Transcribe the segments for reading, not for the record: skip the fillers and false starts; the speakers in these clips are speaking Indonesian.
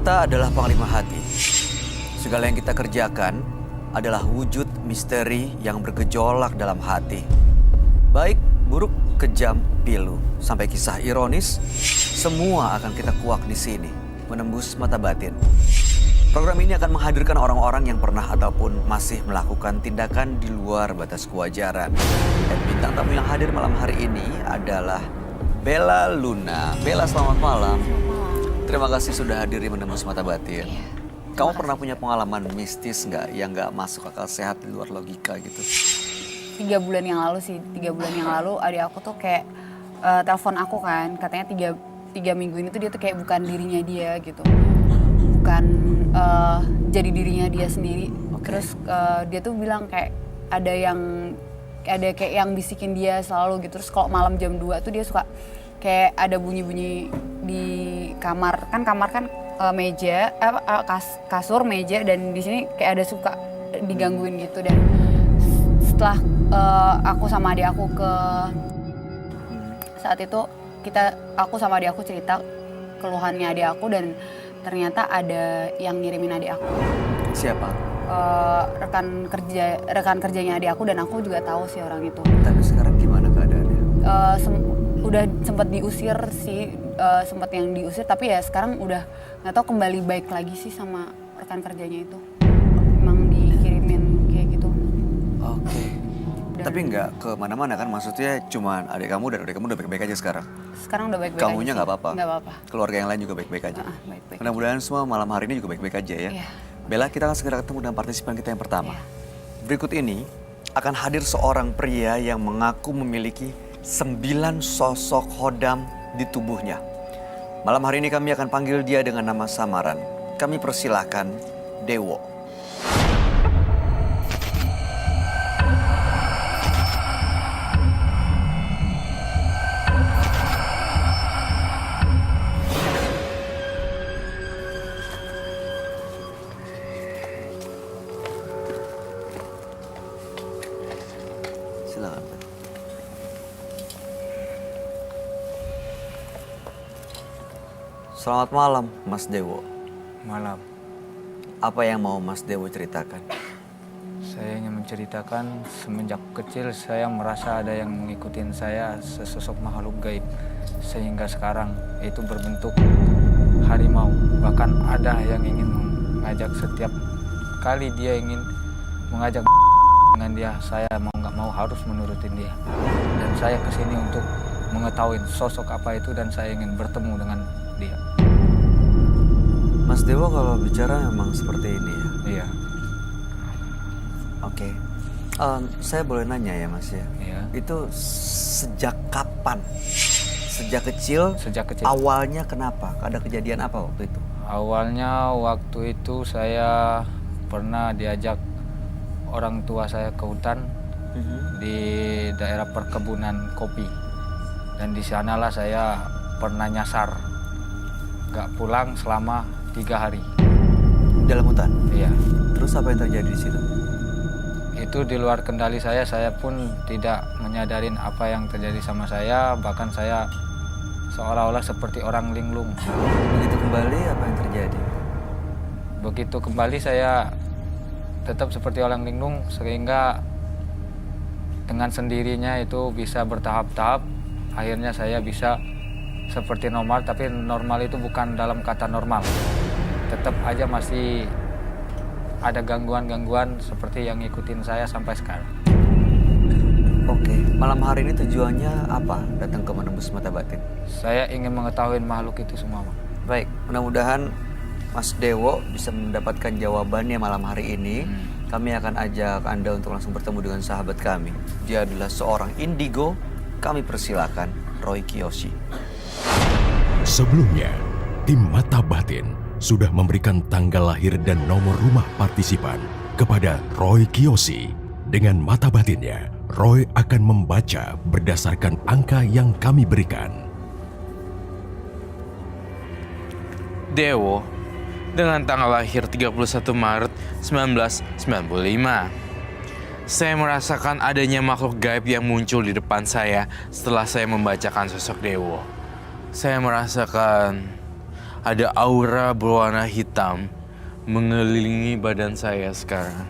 Mata adalah panglima hati. Segala yang kita kerjakan adalah wujud misteri yang bergejolak dalam hati. Baik, buruk, kejam, pilu, sampai kisah ironis, semua akan kita kuak di sini, menembus mata batin. Program ini akan menghadirkan orang-orang yang pernah ataupun masih melakukan tindakan di luar batas kewajaran. Dan bintang tamu yang hadir malam hari ini adalah Bella Luna. Bella, selamat malam. Terima kasih sudah hadir di Menembus Mata Batin. Kamu pernah punya pengalaman mistis nggak yang nggak masuk akal sehat di luar logika gitu? 3 bulan yang lalu sih, 3 bulan yang lalu adik aku tuh kayak telepon aku kan, katanya tiga minggu ini tuh dia tuh kayak bukan dirinya dia gitu. Bukan jadi dirinya dia sendiri. Terus dia tuh bilang kayak ada kayak yang bisikin dia selalu gitu. Terus kalau malam jam 2 tuh dia suka kayak ada bunyi-bunyi di kamar kan meja, kasur, meja, dan di sini kayak ada suka digangguin gitu. Dan setelah aku sama adik aku saat itu aku sama adik aku cerita keluhannya adik aku, dan ternyata ada yang ngirimin adik aku. Siapa? Rekan kerjanya adik aku, dan aku juga tahu sih orang itu. Tapi sekarang gimana keadaannya? Udah sempat diusir sih, sempat yang diusir, tapi ya sekarang udah nggak tahu kembali baik lagi sih sama rekan kerjanya itu. Emang dikirimin kayak gitu. Oke. Tapi nggak kemana-mana kan? Maksudnya cuman adik kamu dan adik kamu udah baik-baik aja sekarang? Sekarang udah baik-baik aja. Kamunya nggak apa-apa? Nggak apa-apa. Keluarga yang lain juga baik-baik aja? Baik-baik. Mudah-mudahan semua malam hari ini juga baik-baik aja ya. Iya. Bella, kita akan segera ketemu dengan partisipan kita yang pertama. Iya. Berikut ini akan hadir seorang pria yang mengaku memiliki 9 sosok hodam di tubuhnya. Malam hari ini kami akan panggil dia dengan nama samaran. Kami persilahkan Dewo. Silakan. Selamat malam, Mas Dewo. Malam. Apa yang mau Mas Dewo ceritakan? Saya ingin menceritakan semenjak kecil saya merasa ada yang mengikuti saya, sesosok makhluk gaib. Sehingga sekarang itu berbentuk harimau. Bahkan ada yang ingin mengajak setiap kali dia ingin mengajak dengan dia, saya mau nggak mau harus menurutin dia. Dan saya kesini untuk mengetahui sosok apa itu dan saya ingin bertemu dengan dia. Mas Dewo kalau bicara memang seperti ini ya? Iya. Oke. Saya boleh nanya ya Mas ya? Iya. Itu sejak kapan? Sejak kecil? Sejak kecil. Awalnya kenapa? Ada kejadian apa waktu itu? Awalnya waktu itu saya pernah diajak orang tua saya ke hutan di daerah perkebunan kopi. Dan di sanalah saya pernah nyasar. Gak pulang selama 3 hari. Dalam hutan? Iya. Terus apa yang terjadi di situ? Itu di luar kendali saya pun tidak menyadarin apa yang terjadi sama saya. Bahkan saya seolah-olah seperti orang linglung. Begitu kembali apa yang terjadi? Begitu kembali saya tetap seperti orang linglung, sehingga dengan sendirinya itu bisa bertahap-tahap. Akhirnya saya bisa seperti normal, tapi normal itu bukan dalam kata normal. Tetap aja masih ada gangguan-gangguan seperti yang ngikutin saya sampai sekarang. Oke, malam hari ini tujuannya apa datang ke Menembus Mata Batin? Saya ingin mengetahui makhluk itu semua, Bang. Baik, mudah-mudahan Mas Dewo bisa mendapatkan jawabannya malam hari ini. Kami akan ajak Anda untuk langsung bertemu dengan sahabat kami. Dia adalah seorang indigo. Kami persilakan Roy Kiyoshi. Sebelumnya, tim Mata Batin sudah memberikan tanggal lahir dan nomor rumah partisipan kepada Roy Kiyoshi. Dengan mata batinnya, Roy akan membaca berdasarkan angka yang kami berikan. Dewo, dengan tanggal lahir 31 Maret 1995. Saya merasakan adanya makhluk gaib yang muncul di depan saya setelah saya membacakan sosok Dewo. Saya merasakan ada aura berwarna hitam mengelilingi badan saya sekarang.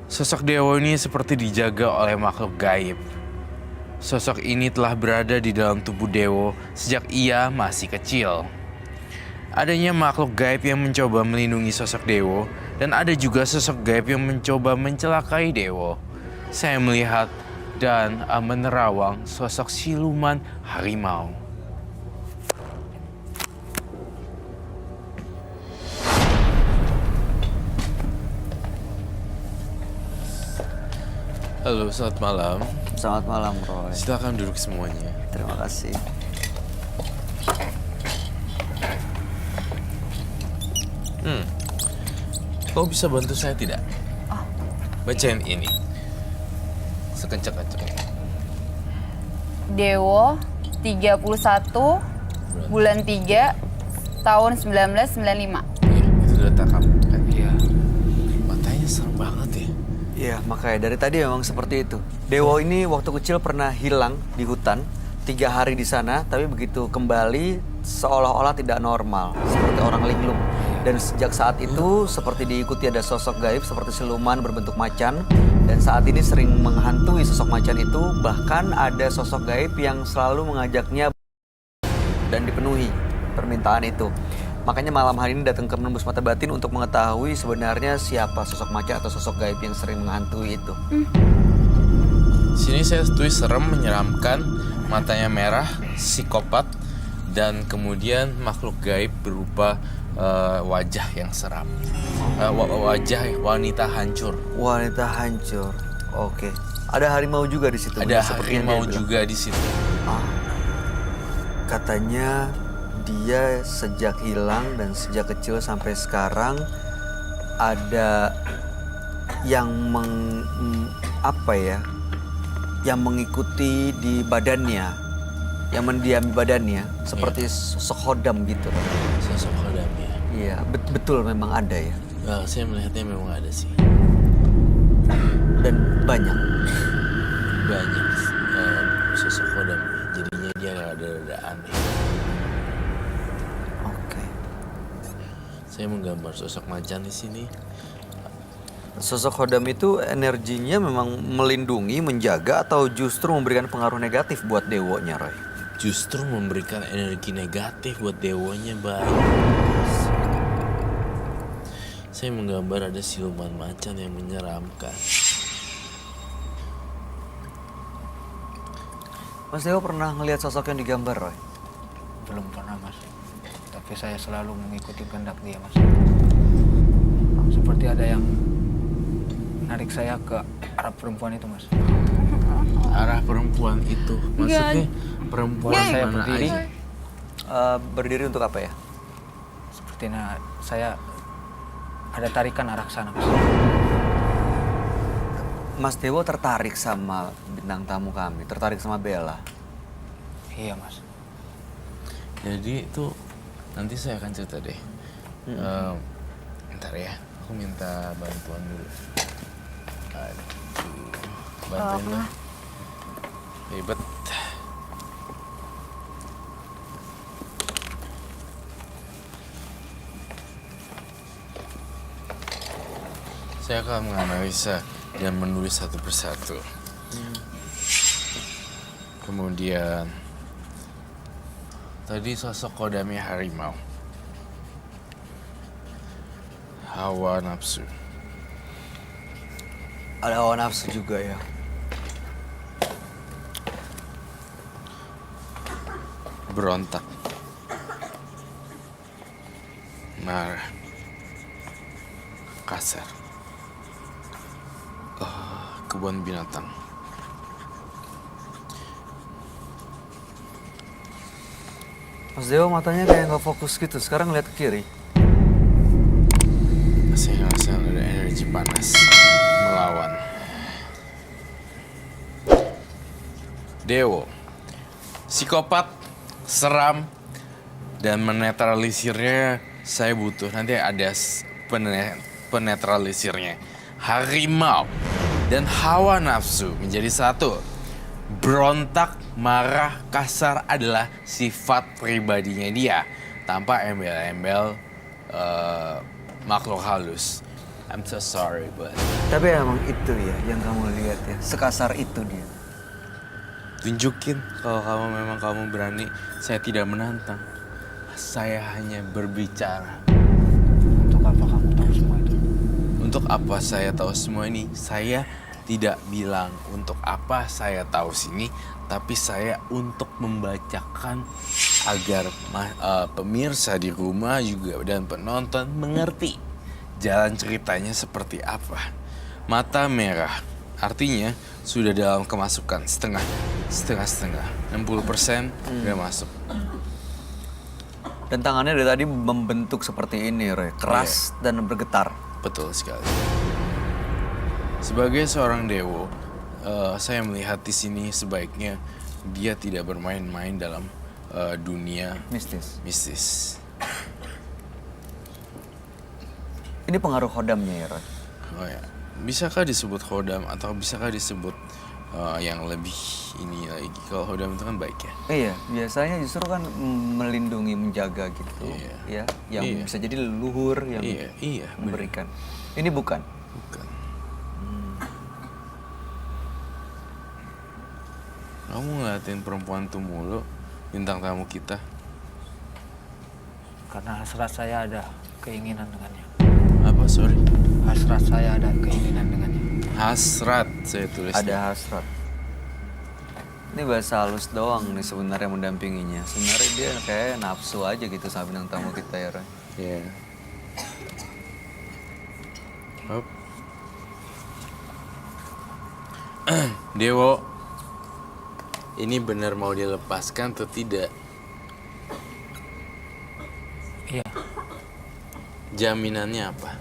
Sosok Dewo ini seperti dijaga oleh makhluk gaib. Sosok ini telah berada di dalam tubuh Dewo sejak ia masih kecil. Adanya makhluk gaib yang mencoba melindungi sosok Dewo, dan ada juga sosok gaib yang mencoba mencelakai Dewo. Saya melihat dan menerawang sosok siluman harimau. Halo, selamat malam. Selamat malam, Roy. Silakan duduk semuanya. Terima kasih. Kau bisa bantu saya tidak? Bacain ini. Sekencang-kencang. Dewo 31 bulan 3 tahun 1995. Itu data kamu kan? Iya. Matanya serem banget ya. Iya, makanya dari tadi memang seperti itu. Dewo ini waktu kecil pernah hilang di hutan, 3 hari di sana, tapi begitu kembali seolah-olah tidak normal, seperti orang linglung. Dan sejak saat itu seperti diikuti ada sosok gaib seperti siluman berbentuk macan, dan saat ini sering menghantui sosok macan itu, bahkan ada sosok gaib yang selalu mengajaknya dan dipenuhi permintaan itu. Makanya malam hari ini datang ke Menembus Mata Batin untuk mengetahui sebenarnya siapa sosok macan atau sosok gaib yang sering menghantui itu. Sini saya tulis serem, menyeramkan, matanya merah, psikopat, dan kemudian makhluk gaib berupa wajah yang seram. Wajah wanita hancur. Wanita hancur. Oke. Ada harimau juga di situ. Ada seperti yang harimau dia bilang. juga di situ. Katanya dia sejak hilang dan sejak kecil sampai sekarang ada yang yang mengikuti di badannya, yang mendiami badannya seperti sosok hodam gitu. Sosok hodam ya. Iya, betul memang ada ya. Nah, saya melihatnya memang ada sih. Dan banyak. Banyak sosok hodam. Jadinya dia rada-rada aneh. Oke. Saya menggambar sosok macan di sini. Sosok hodam itu energinya memang melindungi, menjaga, atau justru memberikan pengaruh negatif buat dewonya, Roy? Justru memberikan energi negatif buat dewonya, Bang. Saya menggambar ada siluman macan yang menyeramkan. Mas Dewo pernah ngelihat sosok yang digambar, Roy? Belum pernah, Mas. Tapi saya selalu mengikuti kehendak dia, Mas. Seperti ada yang narik saya ke arah perempuan itu, Mas. Arah perempuan itu, maksudnya perempuan Saya mana berdiri. aja? Berdiri untuk apa ya? Sepertinya saya ada tarikan arah ke sana, Mas. Mas Dewo tertarik sama bintang tamu kami, tertarik sama Bella. Iya, Mas. Jadi itu nanti saya akan cerita deh. Bentar ya, aku minta bantuan dulu. Aduh, bantuin lah. Ribet. Saya akan menganalisa dan menulis satu persatu. Kemudian tadi sosok kodamnya harimau. Hawa nafsu. Ada hawa nafsu juga ya. Berontak. Marah. Kasar. Kebun binatang. Mas Dewo matanya kayak nggak fokus gitu, sekarang ngeliat ke kiri. Saya ngerasa ada energi panas melawan. Dewo, psikopat, seram, dan menetralisirnya saya butuh. Nanti ada penetralisirnya. Harimau dan hawa nafsu menjadi satu. Berontak, marah, kasar adalah sifat pribadinya dia. tanpa embel-embel makhluk halus. I'm so sorry, but Tapi emang itu ya yang kamu lihat ya, sekasar itu dia. tunjukin kalau kamu berani. Saya tidak menantang. Saya hanya berbicara. Untuk apa kamu tahu semua itu? Untuk apa saya tahu semua ini? Saya tidak bilang untuk apa saya tahu sini, tapi saya untuk membacakan agar pemirsa di rumah juga dan penonton mengerti jalan ceritanya seperti apa. Mata merah artinya sudah dalam kemasukan setengah. 60% udah masuk. Dan tangannya dari tadi membentuk seperti ini, Roy. Keras dan bergetar. Betul sekali. Sebagai seorang dewo, saya melihat di sini sebaiknya dia tidak bermain-main dalam dunia mistis. Ini pengaruh hodamnya ya, Roy. Oh ya, bisakah disebut hodam atau bisakah disebut yang lebih ini lagi? Kalau hodam itu kan baik ya. Iya, biasanya justru kan melindungi, menjaga gitu. Iya. Ya, yang Iya. bisa jadi leluhur yang Iya, memberikan. Ini bukan. Bukan. Kamu ngeliatin perempuan tuh mulu, bintang tamu kita. Karena hasrat saya ada keinginan dengannya. Apa, sorry? Hasrat saya ada keinginan dengannya. Hasrat saya tulis. Ada hasrat. Ini bahasa halus doang nih sebenarnya mendampinginya. Sebenarnya dia kayak nafsu aja gitu sama bintang tamu kita ya, Roy. Iya. Hop. Dewo, ini benar mau dilepaskan atau tidak? Iya, Jaminannya apa?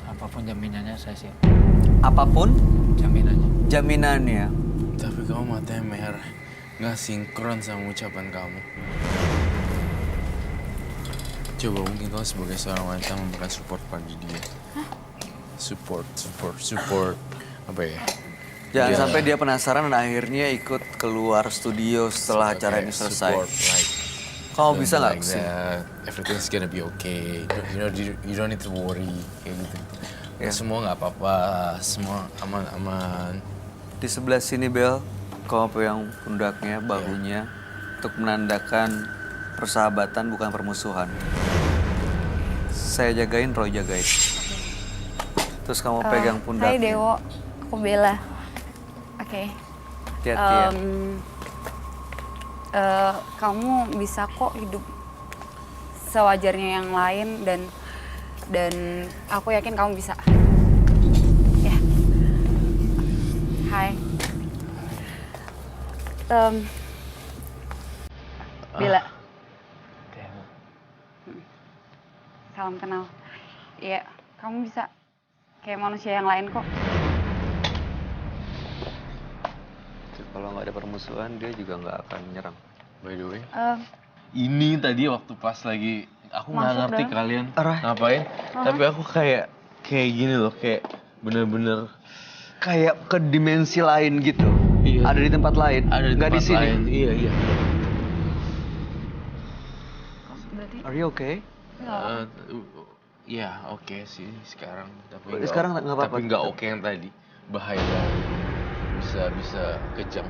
apapun jaminannya saya siap. Apapun Jaminannya. jaminannya. Tapi kamu matanya merah, nggak sinkron sama ucapan kamu. Coba mungkin kamu sebagai seorang wanita memberikan support pada dia. Support. Apa ya? Jangan Dia- sampai dia penasaran dan akhirnya ikut keluar studio setelah acara Okay, ini selesai. support, like, Kamu bisa nggak like sih? that. Everything's gonna be okay. You don't need to worry. Kayak gitu. Ya. Semua nggak apa-apa. Semua aman-aman. Di sebelah sini Bel, kamu pegang pundaknya, bahunya, untuk menandakan persahabatan bukan permusuhan. Saya jagain, Roy jagain. Terus kamu pegang Hai pundaknya. Dewo, aku Bella. Oke. Hati-hati ya. Kamu bisa kok hidup sewajarnya yang lain dan aku yakin kamu bisa. Ya. Hai. Bella. Salam kenal. Iya, kamu bisa kayak manusia yang lain kok. Kalau nggak ada permusuhan, dia juga nggak akan nyerang. By the way, Eh, ini tadi waktu pas lagi aku nggak Masuk ngerti dah. kalian Arah. ngapain, tapi aku kayak gini loh, kayak bener-bener Kayak ke dimensi lain gitu. Iya. Ada di tempat lain. ada di nggak tempat di sini. lain. Iya. berarti Are you okay? Ya oke sih sekarang, tapi Sekarang nggak apa-apa. Tapi nggak oke yang tadi, bahaya, bisa kejam.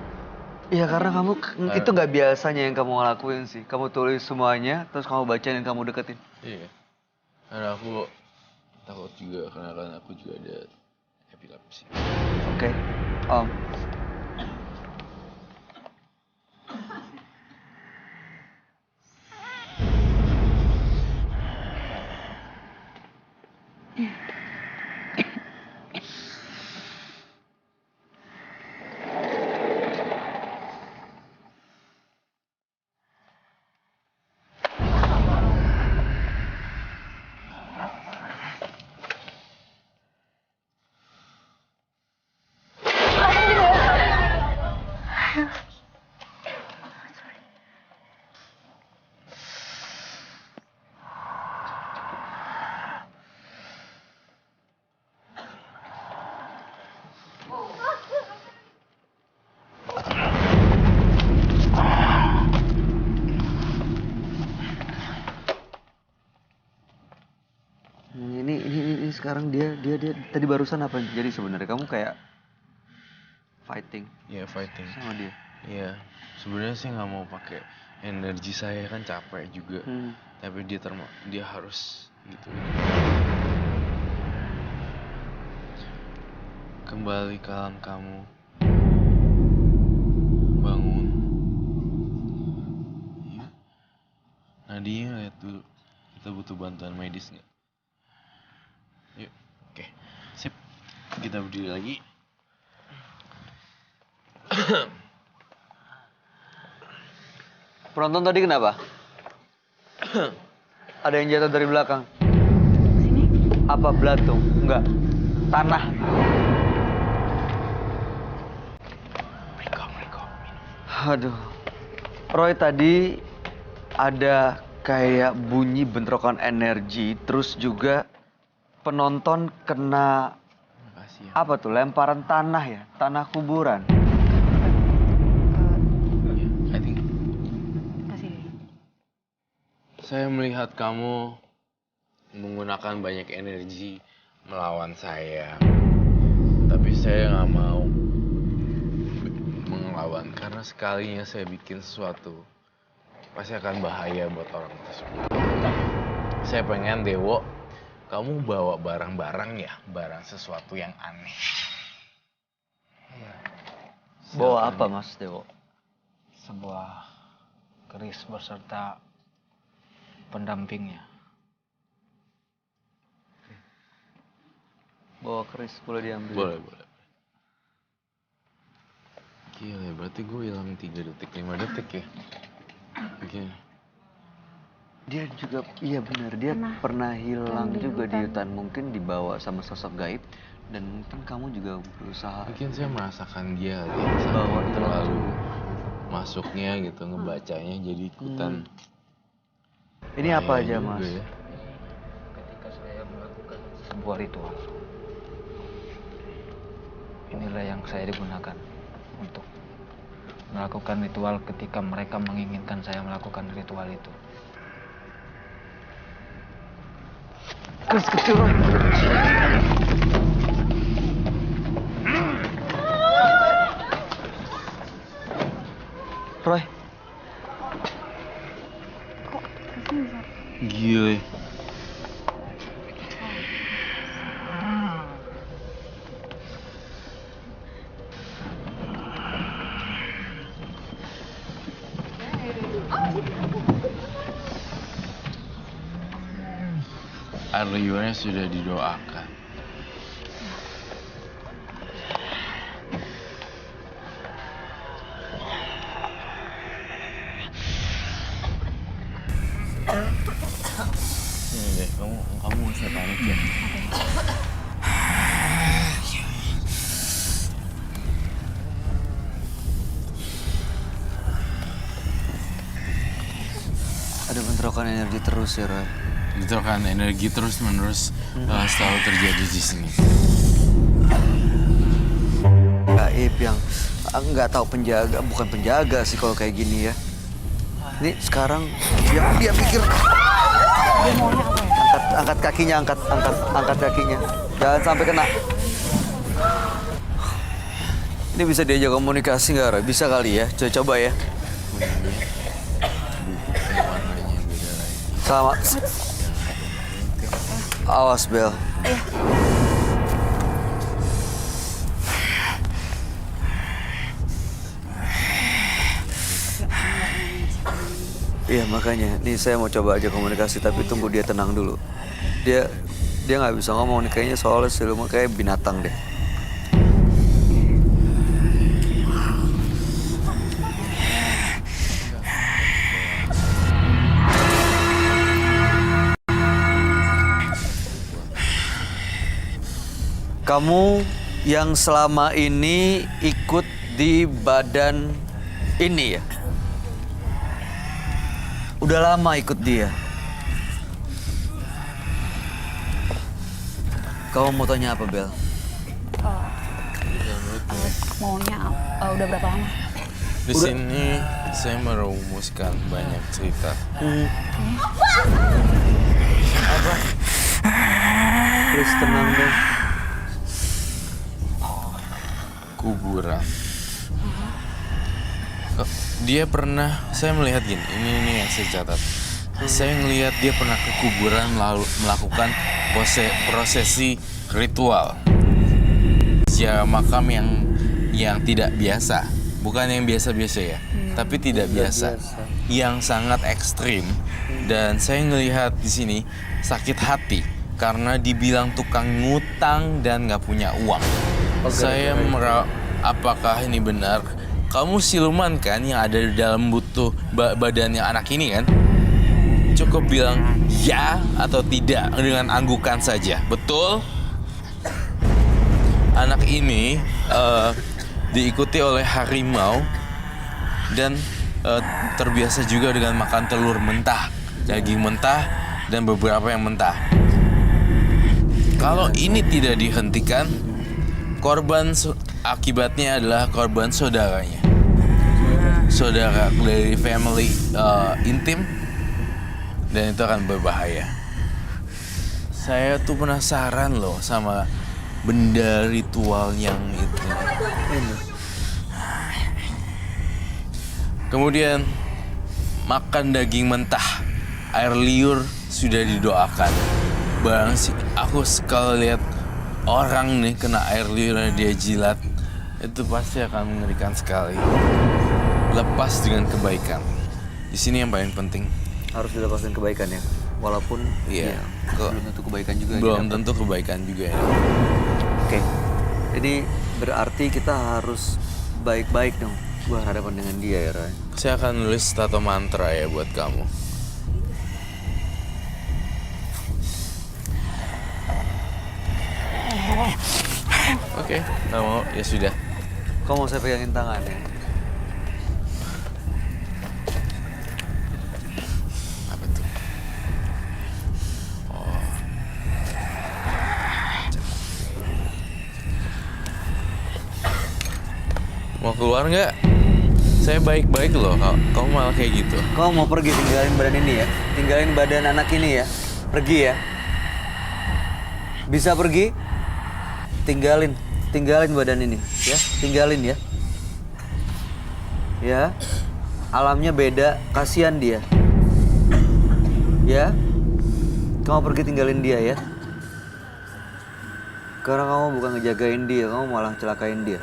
Iya karena kamu itu nggak biasanya yang kamu lakuin sih. Kamu tulis semuanya, terus kamu bacain dan kamu deketin. Iya, karena aku takut juga karena kan aku juga ada epilepsi. Oke. sekarang dia tadi barusan apa yang terjadi sebenarnya? Kamu kayak fighting Iya, fighting. sama dia. Iya, sebenarnya saya nggak mau pakai energi saya, kan capek juga. Tapi dia harus gitu. Kembali ke alam kamu. Bangun. Iya. Nadia lihat dulu. Kita butuh bantuan medis nggak? Yuk, oke. Sip. Kita berdiri lagi. Penonton tadi kenapa? Ada yang jatuh dari belakang. Sini. Apa belatung? Enggak. Tanah. Aduh. Roy tadi ada kayak bunyi bentrokan energi, terus juga penonton kena Makasih ya. apa tuh? Lemparan tanah ya, tanah kuburan. I think Kasih. saya melihat kamu menggunakan banyak energi melawan saya. Tapi saya nggak mau melawan karena sekalinya saya bikin sesuatu pasti akan bahaya buat orang tersebut. Saya pengen Dewo, kamu bawa barang-barang ya, barang sesuatu yang aneh. Bawa apa Mas Dewo? Sebuah keris beserta pendampingnya. Bawa keris, boleh diambil. Boleh. Gila, berarti gue hilang 3 detik, 5 detik ya? Gila. Dia juga, iya benar, dia pernah hilang di juga di hutan. hutan. Mungkin dibawa sama sosok gaib. Dan mungkin kamu juga berusaha. Mungkin saya merasakan dia lagi Bawa saking itu terlalu langsung. masuknya gitu, ngebacanya jadi ikutan. Ini apa Bahaya aja juga Mas? ya. Ketika saya melakukan sebuah ritual, inilah yang saya digunakan untuk melakukan ritual ketika mereka menginginkan saya melakukan ritual itu. Keris kecil Roy. Roy, Gila. Arliwannya sudah didoakan. Ini deh, kamu nggak usah panik ya. ada bentrokan energi terus ya Roy. Gitu kan, energi terus menerus selalu terjadi di sini. Gaib yang nggak tahu penjaga, bukan penjaga sih kalau kayak gini ya. Ini sekarang dia pikir Dia maunya apa ya? angkat kakinya, angkat kakinya. Jangan sampai kena. Ini bisa diajak komunikasi nggak Roy? Bisa kali ya, coba ya. Warnanya beda lagi. Selamat. Awas Bel. Iya makanya, nih saya mau coba aja komunikasi tapi tunggu dia tenang dulu. Dia nggak bisa ngomong nih kayaknya soalnya siluman kayak binatang deh. Kamu yang selama ini ikut di badan ini ya? Udah lama ikut dia. Kamu mau tanya apa, Bel? Maunya udah berapa lama? Di sini saya merumuskan banyak cerita. Udah please tenang dong. Kuburan. Dia pernah, saya melihat gini, ini yang saya catat. Saya melihat dia pernah ke kuburan lalu melakukan prosesi ritual. Secara makam yang tidak biasa, bukan yang biasa-biasa ya, tapi tidak biasa, yang sangat ekstrim. Dan saya melihat di sini sakit hati karena dibilang tukang ngutang dan nggak punya uang. Saya apakah ini benar? Kamu siluman kan yang ada di dalam badannya anak ini kan? Cukup bilang ya atau tidak dengan anggukan saja, betul? Anak ini diikuti oleh harimau dan terbiasa juga dengan makan telur mentah, daging mentah, dan beberapa yang mentah. Kalau ini tidak dihentikan, akibatnya adalah korban saudaranya. Saudara dari family intim, dan itu akan berbahaya. Saya tuh penasaran loh sama benda ritual yang itu. Kemudian makan daging mentah, air liur sudah didoakan. Barang sih aku sekali lihat orang nih kena air liur dan dia jilat, itu pasti akan mengerikan sekali. Lepas dengan kebaikan. Di sini yang paling penting. Harus dilepaskan kebaikan ya, walaupun Iya. belum tentu kebaikan juga. Belum tentu kebaikan juga ya. Oke, jadi berarti kita harus baik-baik dong berhadapan dengan dia ya, Roy. Saya akan nulis tato mantra ya buat kamu. Oke, nggak mau ya sudah. Kau mau saya pegangin tangannya? Apa tuh? Oh. Mau keluar nggak? Saya baik-baik loh. Kamu malah kayak gitu. Kau mau pergi tinggalin badan ini ya? Tinggalin badan anak ini ya? Pergi ya? Bisa pergi? Tinggalin badan ini ya? Tinggalin ya? Ya? Alamnya beda, kasihan dia. Ya? Kamu pergi tinggalin dia ya? Karena kamu bukan ngejagain dia, kamu malah celakain dia.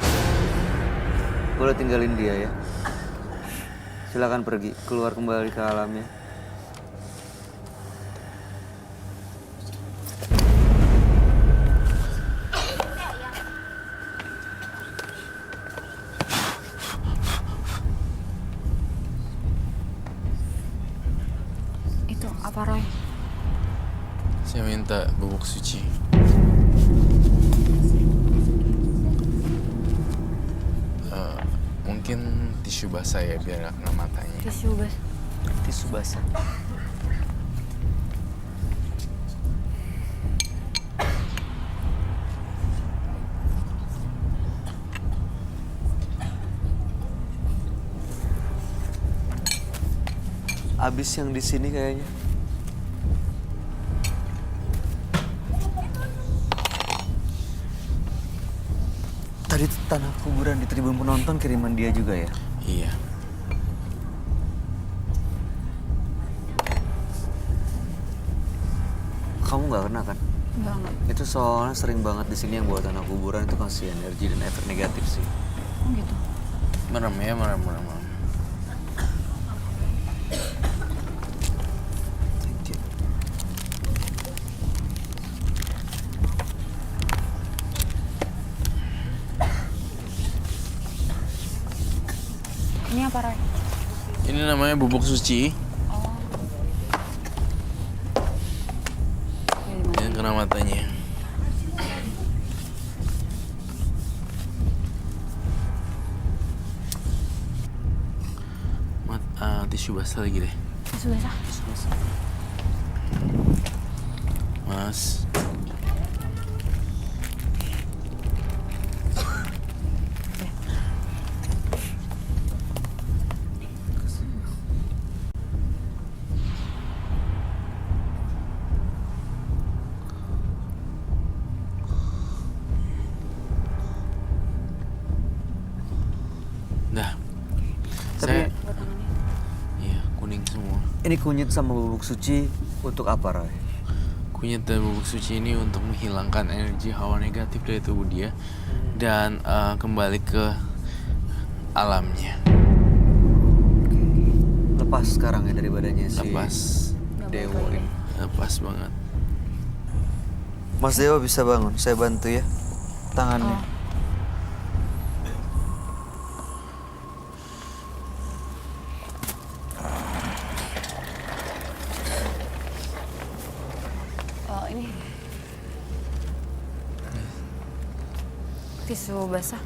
Boleh tinggalin dia ya? Silakan pergi, keluar kembali ke alamnya. Itu apa, Roy? Saya minta bubuk suci. Mungkin tisu basah ya biar nggak kena matanya. Tisu basah. Abis yang di sini kayaknya. Tadi tanah kuburan di tribun penonton kiriman dia juga ya? Iya. Kamu nggak kena kan? Enggak. Itu soalnya sering banget di sini yang buat tanah kuburan itu kasih energi dan efek negatif sih. Oh gitu. Merem ya, merem. Ini apa, Roy? Ini namanya bubuk suci. Oh. Yang kena matanya. Tisu basah lagi deh. Tisu basah. Mas. Ini kunyit sama bubuk suci untuk apa, Roy? Kunyit dan bubuk suci ini untuk menghilangkan energi hawa negatif dari tubuh dia dan kembali ke alamnya. Lepas sekarang ya dari badannya si Lepas, Dewo ini. lepas banget. Mas Dewo bisa bangun, saya bantu ya tangannya. Oh, ini tisu basah.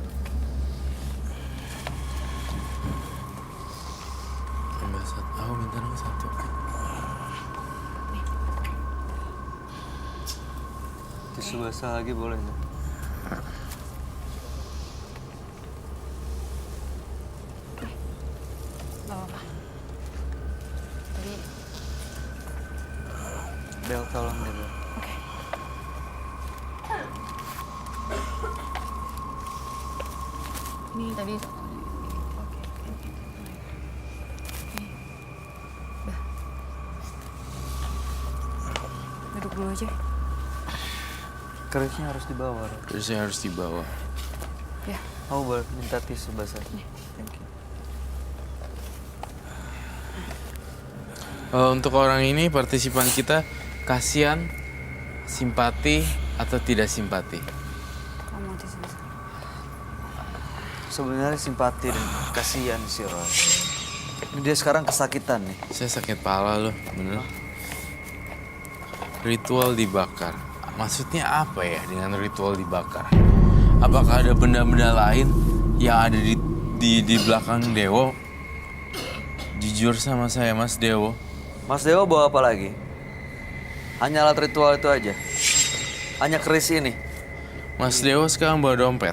Ambil satu, aku minta dong satu. Tisu basah lagi boleh nggak? Gak apa-apa. Tadi, Bel tolong deh, Bel. oke. Ini tadi, oke. Ini. Udah. Duduk dulu aja. Kerisnya harus dibawa, Roy. Terus saya harus dibawa. Ya. Kamu boleh minta tisu basah. Thank you. Untuk orang ini partisipan kita kasihan, simpati atau tidak simpati? Kamu tisu basah. Sebenarnya simpati dan kasihan sih, Roy. Ini dia sekarang kesakitan nih. Saya sakit pala loh, bener. Ritual dibakar. Maksudnya apa ya dengan ritual dibakar? Apakah ada benda-benda lain yang ada di belakang Dewo? Jujur sama saya, Mas Dewo. Mas Dewo bawa apa lagi? Hanya alat ritual itu aja. Hanya keris ini. Mas Dewo sekarang bawa dompet.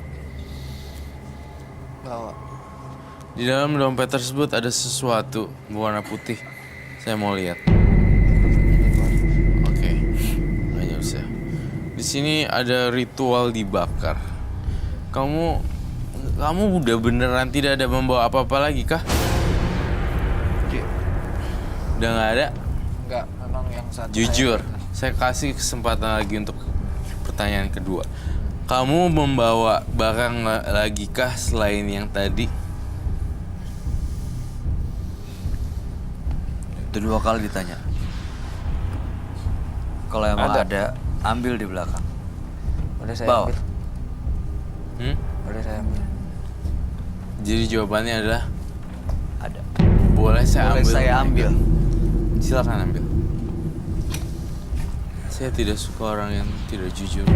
Bawa. Di dalam dompet tersebut ada sesuatu berwarna putih. Saya mau lihat. Oke, nggak usah. Di sini ada ritual dibakar. Kamu udah beneran tidak ada membawa apa-apa lagi kah? Udah nggak ada? Enggak, memang yang satu. Jujur, saya kasih kesempatan lagi untuk pertanyaan kedua. Kamu membawa barang lagi kah selain yang tadi? Itu 2 kali ditanya. Kalau emang ada, ambil di belakang. Udah saya Bawa. ambil. Hmm? Udah saya ambil. Jadi jawabannya adalah Ada. boleh saya Boleh ambil. saya ambil. Silakan ambil. Saya tidak suka orang yang tidak jujur.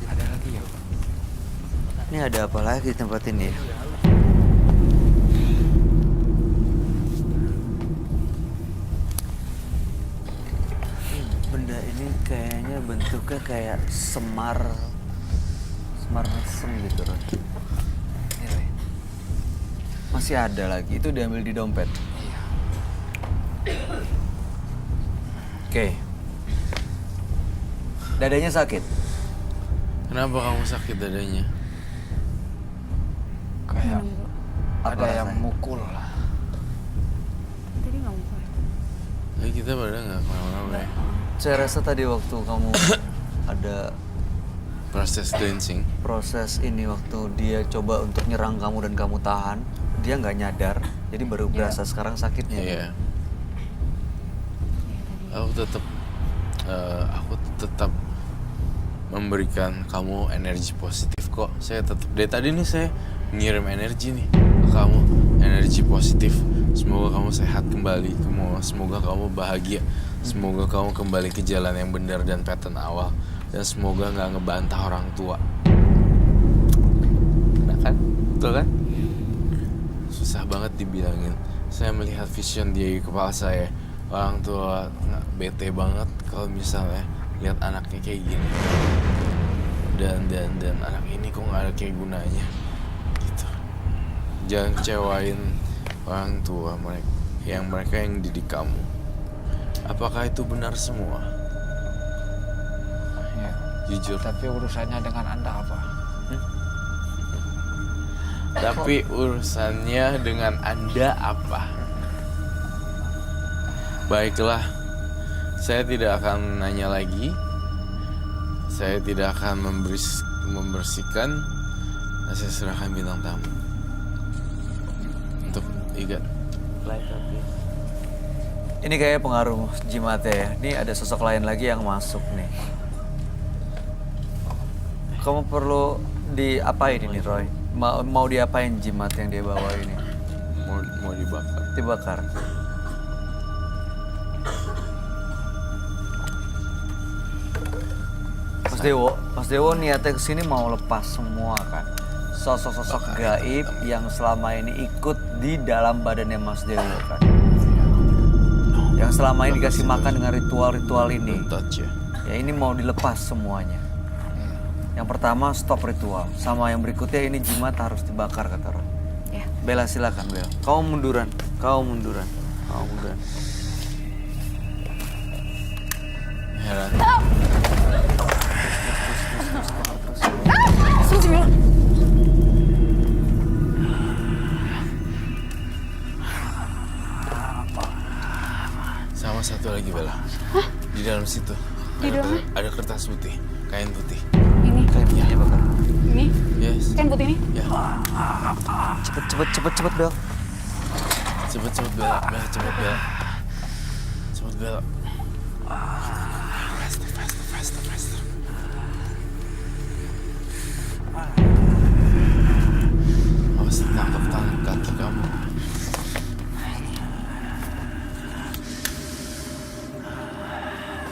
Ada lagi ya? Ini ada apa lagi di tempat ini ya? Benda ini kayaknya bentuknya kayak semar mesem gitu, Roy. Ini, Roy. Masih ada lagi, itu diambil di dompet. Oke. Dadanya sakit. Kenapa kamu sakit dadanya? Kayak Apa ada yang rasanya? mukul lah. Tadi nggak mau. Kita pada nggak kemana-mana ya. Saya rasa tadi waktu kamu ada Proses cleansing. proses ini, waktu dia coba untuk nyerang kamu dan kamu tahan, dia nggak nyadar, jadi baru berasa sekarang sakitnya. Iya. Aku tetap memberikan kamu energi positif kok. Saya tetap dari tadi nih saya ngirim energi nih ke kamu, energi positif. Semoga kamu sehat kembali, semoga kamu bahagia, semoga kamu kembali ke jalan yang benar dan pattern awal, dan semoga nggak ngebantah orang tua. Nah kan, betul kan? Susah banget dibilangin. Saya melihat vision di kepala saya. Orang tua bete banget kalau misalnya lihat anaknya kayak gini. Dan anak ini kok nggak ada kayak gunanya. Gitu. Jangan kecewain orang tua mereka yang didik kamu. Apakah itu benar semua? Ya, Jujur. Tapi urusannya dengan Anda apa? Tapi urusannya dengan Anda apa? Baiklah, saya tidak akan nanya lagi. Saya tidak akan membersihkan. Saya serahkan bintang tamu untuk Iga. Ini kayak pengaruh jimatnya ya. Ini ada sosok lain lagi yang masuk nih. Kamu perlu diapain ini, Roy? Mau diapain jimat yang dia bawa ini? Mau dibakar. Dibakar. Mas Dewo niatnya kesini mau lepas semua kan? Sosok-sosok gaib yang selama ini ikut di dalam badannya Mas Dewo kan? Yang selama ini dikasih makan dengan ritual-ritual ini. Don't touch ya. Ya ini mau dilepas semuanya. Yang pertama stop ritual. Sama yang berikutnya ini jimat harus dibakar kata Roy. Ya. Bella silakan Bella. Kau munduran. Heran. Sama satu lagi Bella. Di dalam situ. Di dalam? Ada kertas putih, kain putih. Ini, Kayaknya bakar. ini, Yes. kan putih ini. Ya. Cepet Bel. Cepet Bella. Cepet Bella. Faster. Awas tangkap tangan kaki kamu.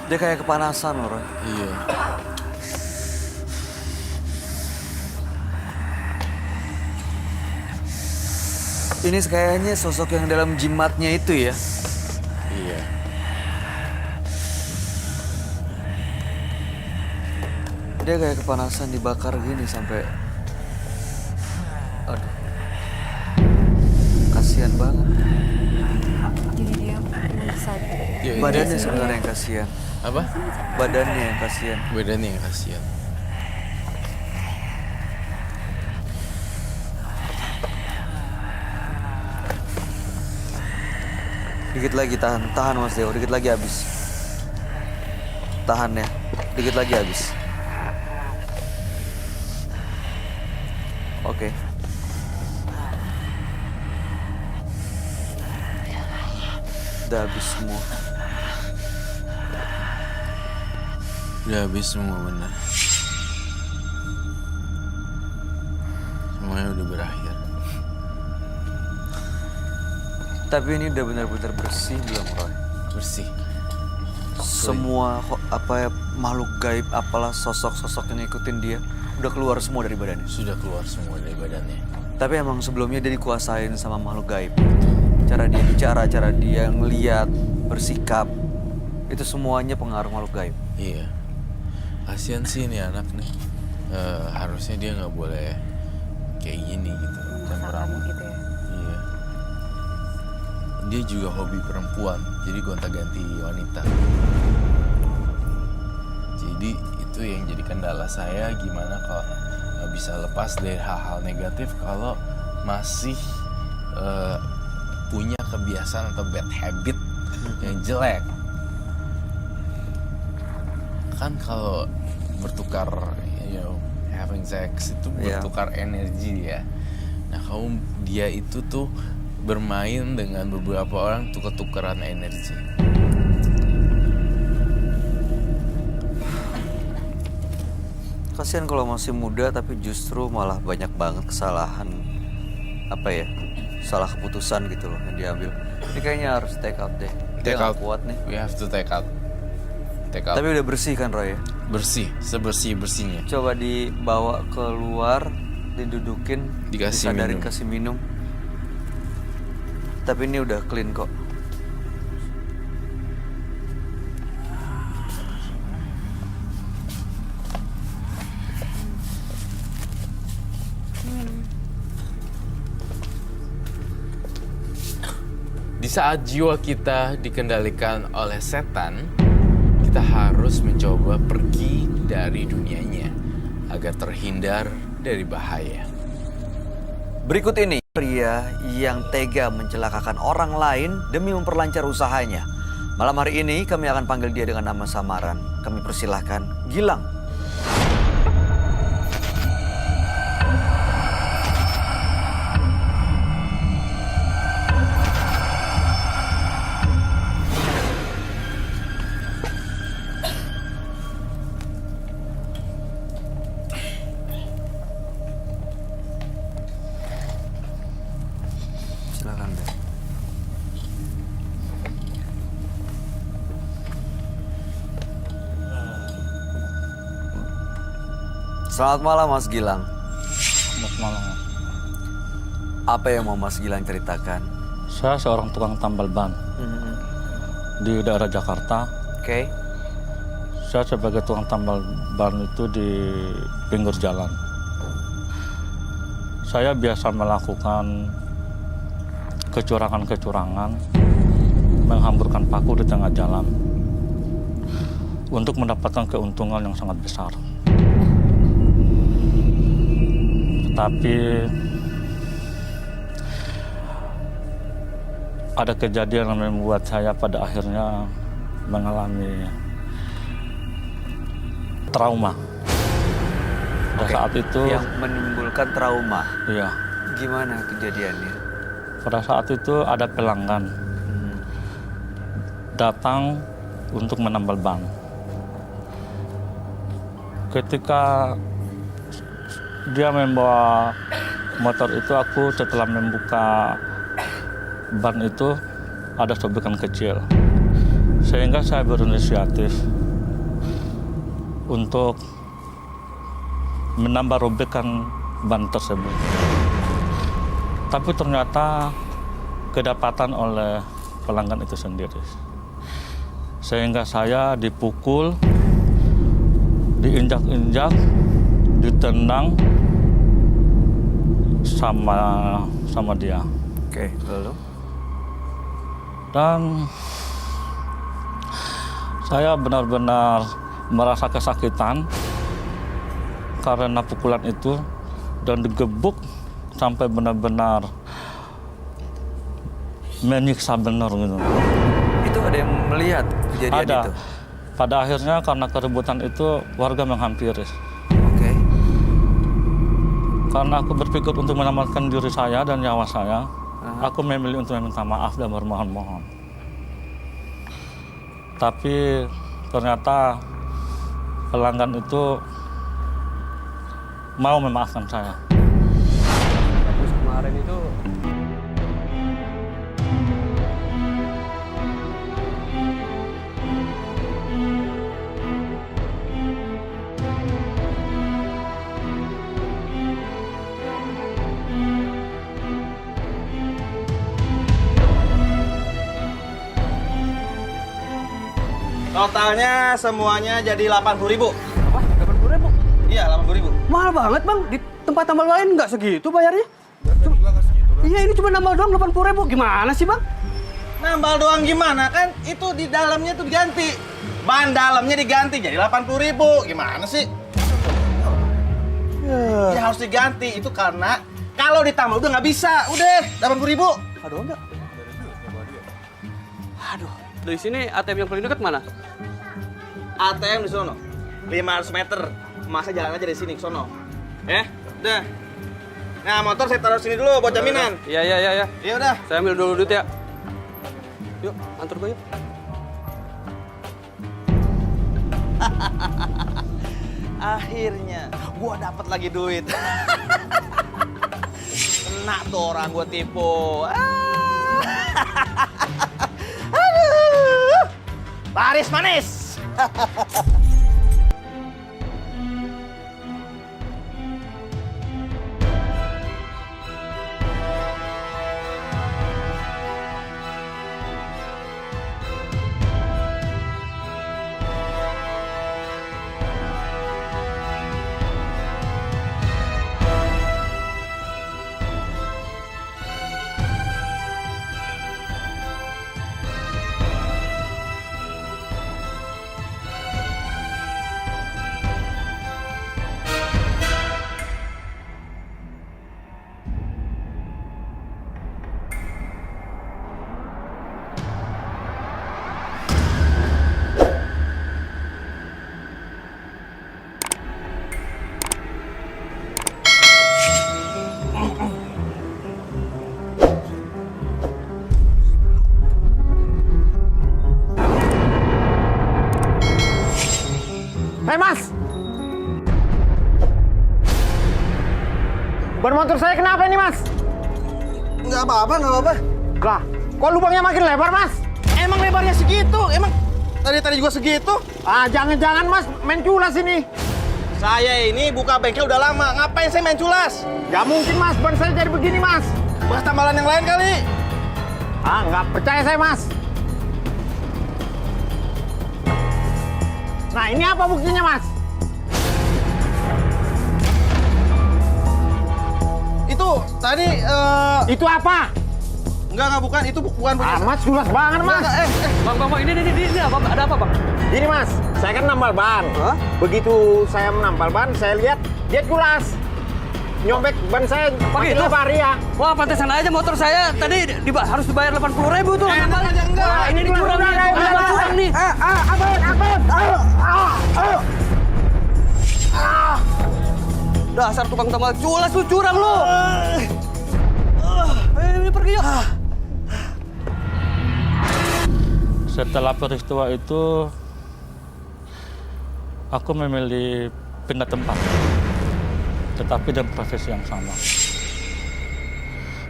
Dia kayak kepanasan loh Roy. Iya. Ini kayaknya sosok yang dalam jimatnya itu ya. Iya. Dia kayak kepanasan dibakar gini sampai. Aduh. Kasihan banget. Jadi dia menyesal. Iya, ini Badannya sih. sebenarnya yang kasihan. Apa? Badannya yang kasihan. Bedanya yang kasihan. Dikit lagi tahan Mas Dewo, dikit lagi habis. Tahan ya, dikit lagi habis. Oke. Udah habis semua. Udah habis semua benar. Semuanya udah berakhir. Tapi ini udah benar-benar bersih belum Roy? Bersih. Semua makhluk gaib apalah sosok-sosok yang ngikutin dia udah keluar semua dari badannya. Sudah keluar semua dari badannya. Tapi emang sebelumnya dia dikuasain sama makhluk gaib. Cara dia bicara, cara dia ngeliat, bersikap, itu semuanya pengaruh makhluk gaib. Iya. Kasian sih ini anak nih. Harusnya dia nggak boleh kayak gini gitu. Kamu gitu ya. Iya. Dia juga hobi perempuan, jadi gonta-ganti wanita. Jadi itu yang jadi kendala saya, gimana kalau bisa lepas dari hal-hal negatif kalau masih punya kebiasaan atau bad habit yang jelek. Kan kalau bertukar, having sex itu bertukar energi ya. Nah, dia itu tuh bermain dengan beberapa orang tukar-tukaran energi. Kasihan kalau masih muda tapi justru malah banyak banget kesalahan salah keputusan gitu loh yang diambil. Ini kayaknya harus take out deh. Dia Take out. nggak kuat nih. We have to take out. Take out. Tapi udah bersih kan Roy? Bersih, sebersih-bersihnya. Coba dibawa keluar, didudukin, Dikasih disadarin, minum. kasih minum. Tapi ini udah clean kok. Di saat jiwa kita dikendalikan oleh setan, kita kita harus mencoba pergi dari dunianya agar terhindar dari bahaya. Berikut ini pria yang tega mencelakakan orang lain demi memperlancar usahanya. Malam hari ini kami akan panggil dia dengan nama samaran. Kami persilahkan Gilang. Silakan, Beb. Selamat malam, Mas Gilang. Selamat malam. Apa yang mau Mas Gilang ceritakan? Saya seorang tukang tambal ban di daerah Jakarta. Oke. Saya sebagai tukang tambal ban itu di pinggir jalan. Saya biasa melakukan kecurangan-kecurangan, menghamburkan paku di tengah jalan untuk mendapatkan keuntungan yang sangat besar. Tapi ada kejadian yang membuat saya pada akhirnya mengalami trauma. Pada Oke. saat itu, Yang menimbulkan trauma. iya, Gimana kejadiannya? pada saat itu ada pelanggan datang untuk menambal ban. Ketika dia membawa motor itu, aku setelah membuka ban itu ada sobekan kecil, sehingga saya berinisiatif untuk menambah robekan ban tersebut. Tapi ternyata kedapatan oleh pelanggan itu sendiri, sehingga saya dipukul, diinjak-injak, ditendang sama dia. Oke, lalu? Dan saya benar-benar merasa kesakitan karena pukulan itu, dan digebuk sampai benar-benar menyiksa benar gitu. Itu ada yang melihat kejadian Ada. itu? Pada akhirnya karena keributan itu warga menghampiri. Oke. Karena aku berpikir untuk menyelamatkan diri saya dan nyawa saya, aku memilih untuk meminta maaf dan bermohon-mohon. Tapi ternyata pelanggan itu mau memaafkan saya. Terus kemarin itu totalnya semuanya jadi 80.000. apa? 80.000. Iya, 80.000. Mahal banget bang. Di tempat tambal lain nggak segitu bayarnya. Iya ini cuma nambal doang 80.000. Gimana sih bang? Nambal doang gimana kan? Itu di dalamnya tuh diganti. Ban dalamnya diganti jadi 80.000. Gimana sih? Ya harus diganti. Itu karena kalau ditambal udah nggak bisa. Udah 80.000. Aduh enggak. Aduh. Dari sini ATM yang paling dekat mana? ATM di sono. 500 meter. Masa jalan aja dari sini ke sono. Udah. Nah, motor saya taruh sini dulu buat jaminan. Iya. Iya udah. Saya ambil dulu duit ya. Yuk, antar gue yuk. Akhirnya gua dapat lagi duit. Kena tuh orang gua tipu. Aduh. Laris manis. motor saya kenapa ini, Mas? Nggak apa-apa, nggak apa-apa. Lah, kok lubangnya makin lebar, Mas? Emang lebarnya segitu? Emang tadi juga segitu? Ah, jangan-jangan Mas main culas ini. Saya ini buka bengkel udah lama. Ngapain saya main culas? Gak mungkin, Mas. Ban saya jadi begini, Mas. Bahas tambalan yang lain kali. Ah, nggak percaya saya, Mas. Nah, ini apa buktinya, Mas? Itu tadi Itu apa? enggak bukan, itu bukan punya Ah, Mas, culas banget, Mas. Bang, ini apa? Ada apa, Bang? Gini, Mas, saya kan nambal ban. Begitu saya menambal ban, saya lihat dia culas. Nyobek ban saya makin gitu? lebar ya. Wah, pantesan aja motor saya tadi harus dibayar 80.000 tuh. enak aja enggak. Wah, ini dicurang nih. Curang nih. Dasar tukang tambal culas lu, curang lu. Ini pergi yuk. Setelah peristiwa itu, aku memilih pindah tempat, tetapi dengan profesi yang sama.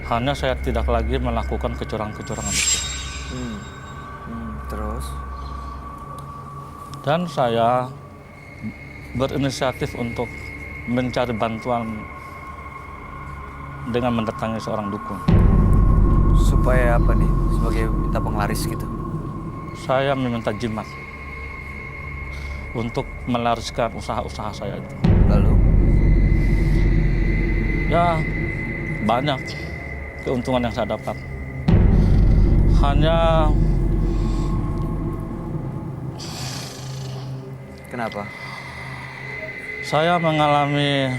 Hanya saya tidak lagi melakukan kecurangan-kecurangan itu. Terus? Dan saya berinisiatif untuk mencari bantuan dengan mendatangi seorang dukun. Supaya apa nih? Sebagai minta penglaris gitu? Saya meminta jimat untuk melariskan usaha-usaha saya itu. Lalu? Ya, banyak keuntungan yang saya dapat. Hanya Kenapa? saya mengalami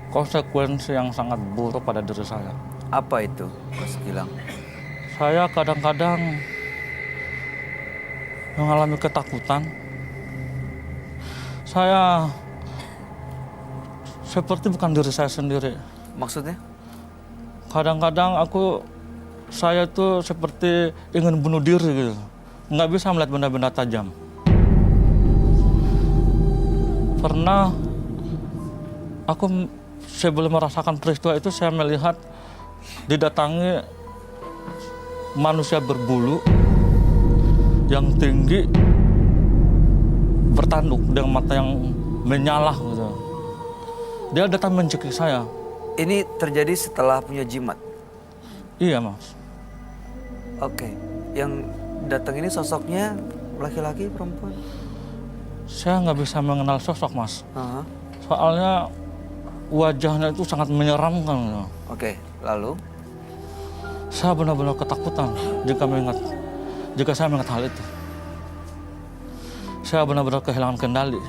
konsekuensi yang sangat buruk pada diri saya. Apa itu, Mas Gilang? Saya kadang-kadang mengalami ketakutan. Saya seperti bukan diri saya sendiri. Maksudnya? Kadang-kadang saya tuh seperti ingin bunuh diri gitu. Nggak bisa melihat benda-benda tajam. Pernah sebelum merasakan peristiwa itu, saya melihat didatangi manusia berbulu yang tinggi, bertanduk dengan mata yang menyala gitu. Dia datang mencekik saya. Ini terjadi setelah punya jimat? Iya, Mas. Oke. Yang datang ini sosoknya laki-laki, perempuan? Saya nggak bisa mengenal sosok, Mas. Aha. Soalnya wajahnya itu sangat menyeramkan. Oke, lalu? Saya benar-benar ketakutan jika saya mengingat hal itu. Saya benar-benar kehilangan kendali.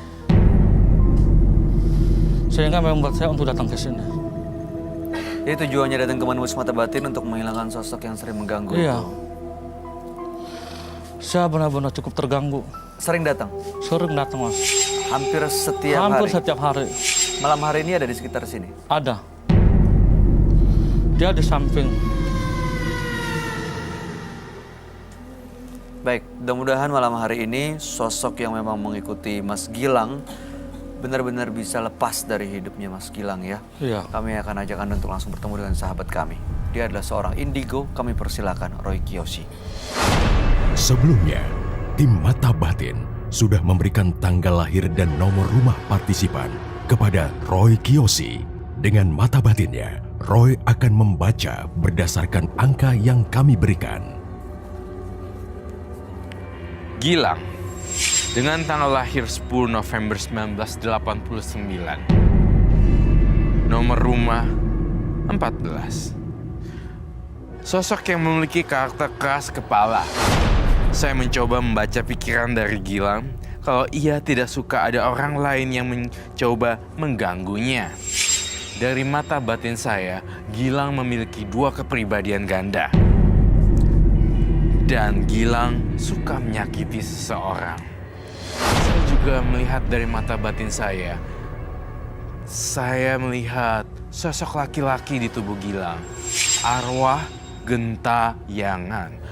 Sehingga membuat saya untuk datang ke sini. Jadi tujuannya datang ke Manus Mata Batin untuk menghilangkan sosok yang sering mengganggu Iya. itu? Saya benar-benar cukup terganggu. Sering datang? Sering datang, Mas. Hampir setiap Hampir hari? setiap hari. Malam hari ini ada di sekitar sini? Ada. Dia di samping. Baik, mudah-mudahan malam hari ini sosok yang memang mengikuti Mas Gilang benar-benar bisa lepas dari hidupnya Mas Gilang ya. Iya. Kami akan ajak Anda untuk langsung bertemu dengan sahabat kami. Dia adalah seorang indigo, kami persilakan Roy Kiyoshi. Sebelumnya, tim Mata Batin sudah memberikan tanggal lahir dan nomor rumah partisipan kepada Roy Kiyoshi. Dengan mata batinnya, Roy akan membaca berdasarkan angka yang kami berikan. Gilang, dengan tanggal lahir 10 November 1989. Nomor rumah 14. Sosok yang memiliki karakter keras kepala. Saya mencoba membaca pikiran dari Gilang kalau ia tidak suka ada orang lain yang mencoba mengganggunya. Dari mata batin saya, Gilang memiliki 2 kepribadian ganda. Dan Gilang suka menyakiti seseorang. Saya juga melihat dari mata batin saya melihat sosok laki-laki di tubuh Gilang. Arwah gentayangan.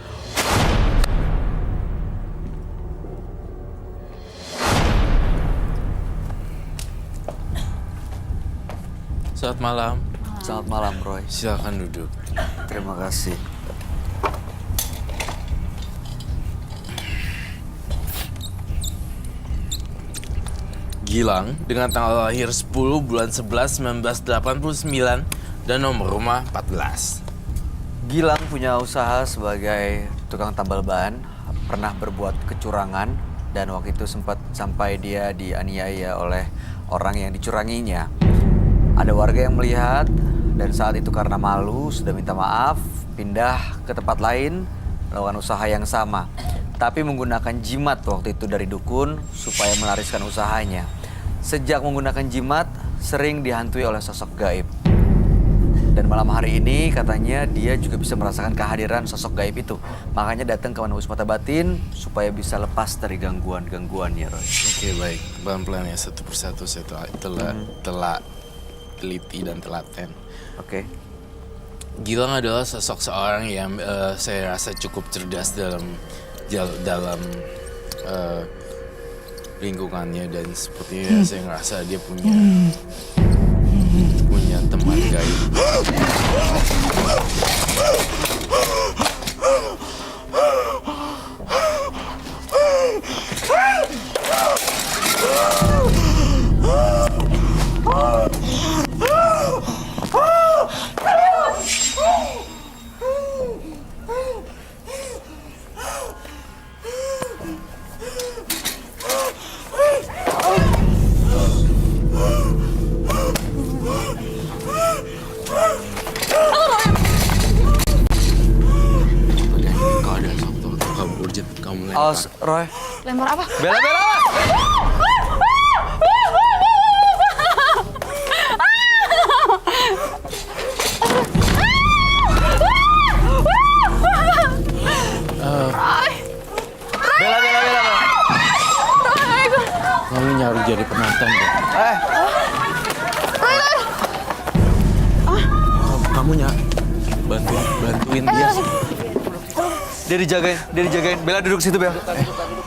Selamat malam. Selamat malam, Roy. Silakan duduk. Terima kasih. Gilang dengan tanggal lahir 10 bulan 11 1989 dan nomor rumah 14. Gilang punya usaha sebagai tukang tambal ban, pernah berbuat kecurangan, dan waktu itu sempat sampai dia dianiaya oleh orang yang dicuranginya. Ada warga yang melihat, dan saat itu karena malu sudah minta maaf, pindah ke tempat lain, melakukan usaha yang sama. Tapi menggunakan jimat waktu itu dari dukun supaya melariskan usahanya. Sejak menggunakan jimat, sering dihantui oleh sosok gaib. Dan malam hari ini katanya dia juga bisa merasakan kehadiran sosok gaib itu. Makanya datang ke Manahus Mata Batin supaya bisa lepas dari gangguan-gangguannya, Roy. Oke, baik. Pelan-pelan ya, satu persatu saya telah teliti dan telaten. Oke. Gilang adalah sosok seorang yang saya rasa cukup cerdas dalam lingkungannya, dan sepertinya saya ngerasa dia punya teman gaib. Kalau ada waktu kamu urgent, kamu lempar. Awas, Roy. Lempar apa? Bella! Bella. Kamu nyari jadi penonton deh. Kamu bantuin dia. Dia dijagain. Bella duduk situ, Bella.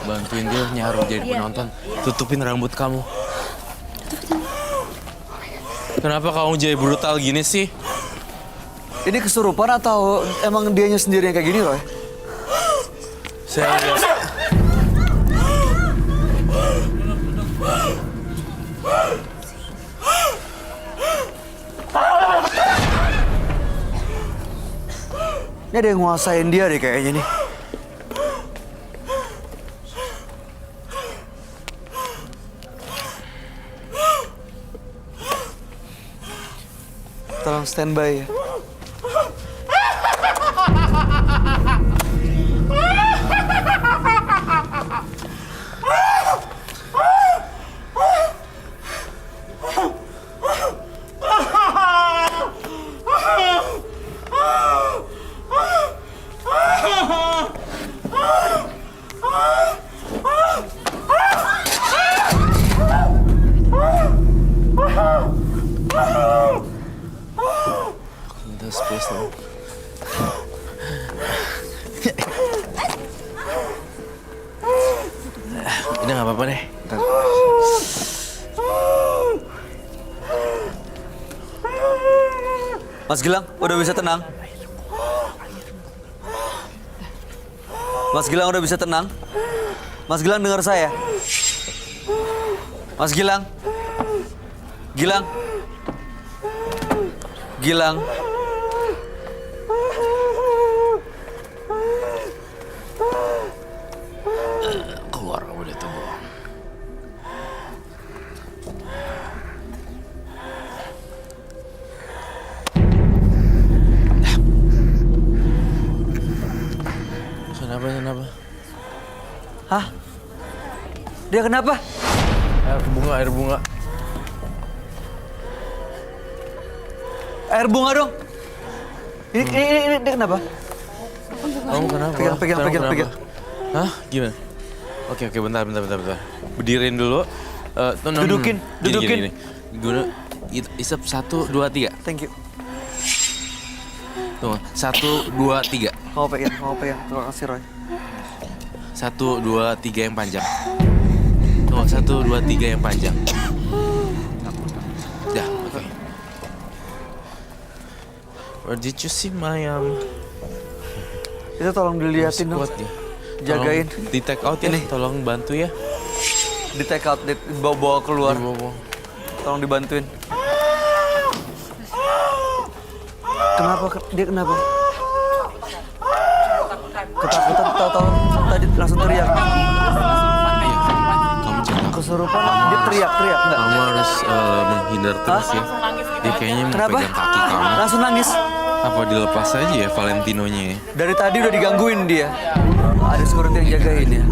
Bantuin dia nyaru jadi penonton. Tutupin rambut kamu. Kenapa kamu jadi brutal gini sih? Ini kesurupan atau emang dianya sendiri yang kayak gini, Roy? Saya lihat. Ini ada yang nguasain dia deh kayaknya nih. Tolong standby ya. Minta space dong. Udah nggak apa-apa deh. Ntar. Mas Gilang, udah bisa tenang? Mas Gilang udah bisa tenang? Mas Gilang dengar saya? Mas Gilang? Gilang? Gilang? Keluar kamu dari tubuh. Kenapa? Hah? Dia kenapa? Air bunga. Air bunga dong. Ini dia kenapa? Kamu kenapa? Pegang. Hah? Gimana? Oke, bentar. Berdiriin dulu. Dudukin. Gini. Guna isap 1, 2, 3. Thank you. Tunggu, 1, 2, 3. Kamu pegang. Terima kasih, Roy. 1, 2, 3 yang panjang. Tunggu, 1, 2, 3 yang panjang. Dah, oke. Where did you see my Itu tolong diliatin dong. squad ya? Jagain. Tolong di take out ya, Ini. tolong bantu ya. Di take out, dibawa keluar. Dibawa. Tolong dibantuin. Kenapa? Dia kenapa? Ketakutan, tahu-tahu tadi langsung teriak. Kamu jangan Kesurupan, dia teriak-teriak enggak? Kamu harus menghindar terus ya. Dia kayaknya mau Kenapa? pegang kaki kamu. Langsung nangis. Apa dilepas aja ya Valentinonya ya? Dari tadi udah digangguin dia. Ada security yang jagain ya.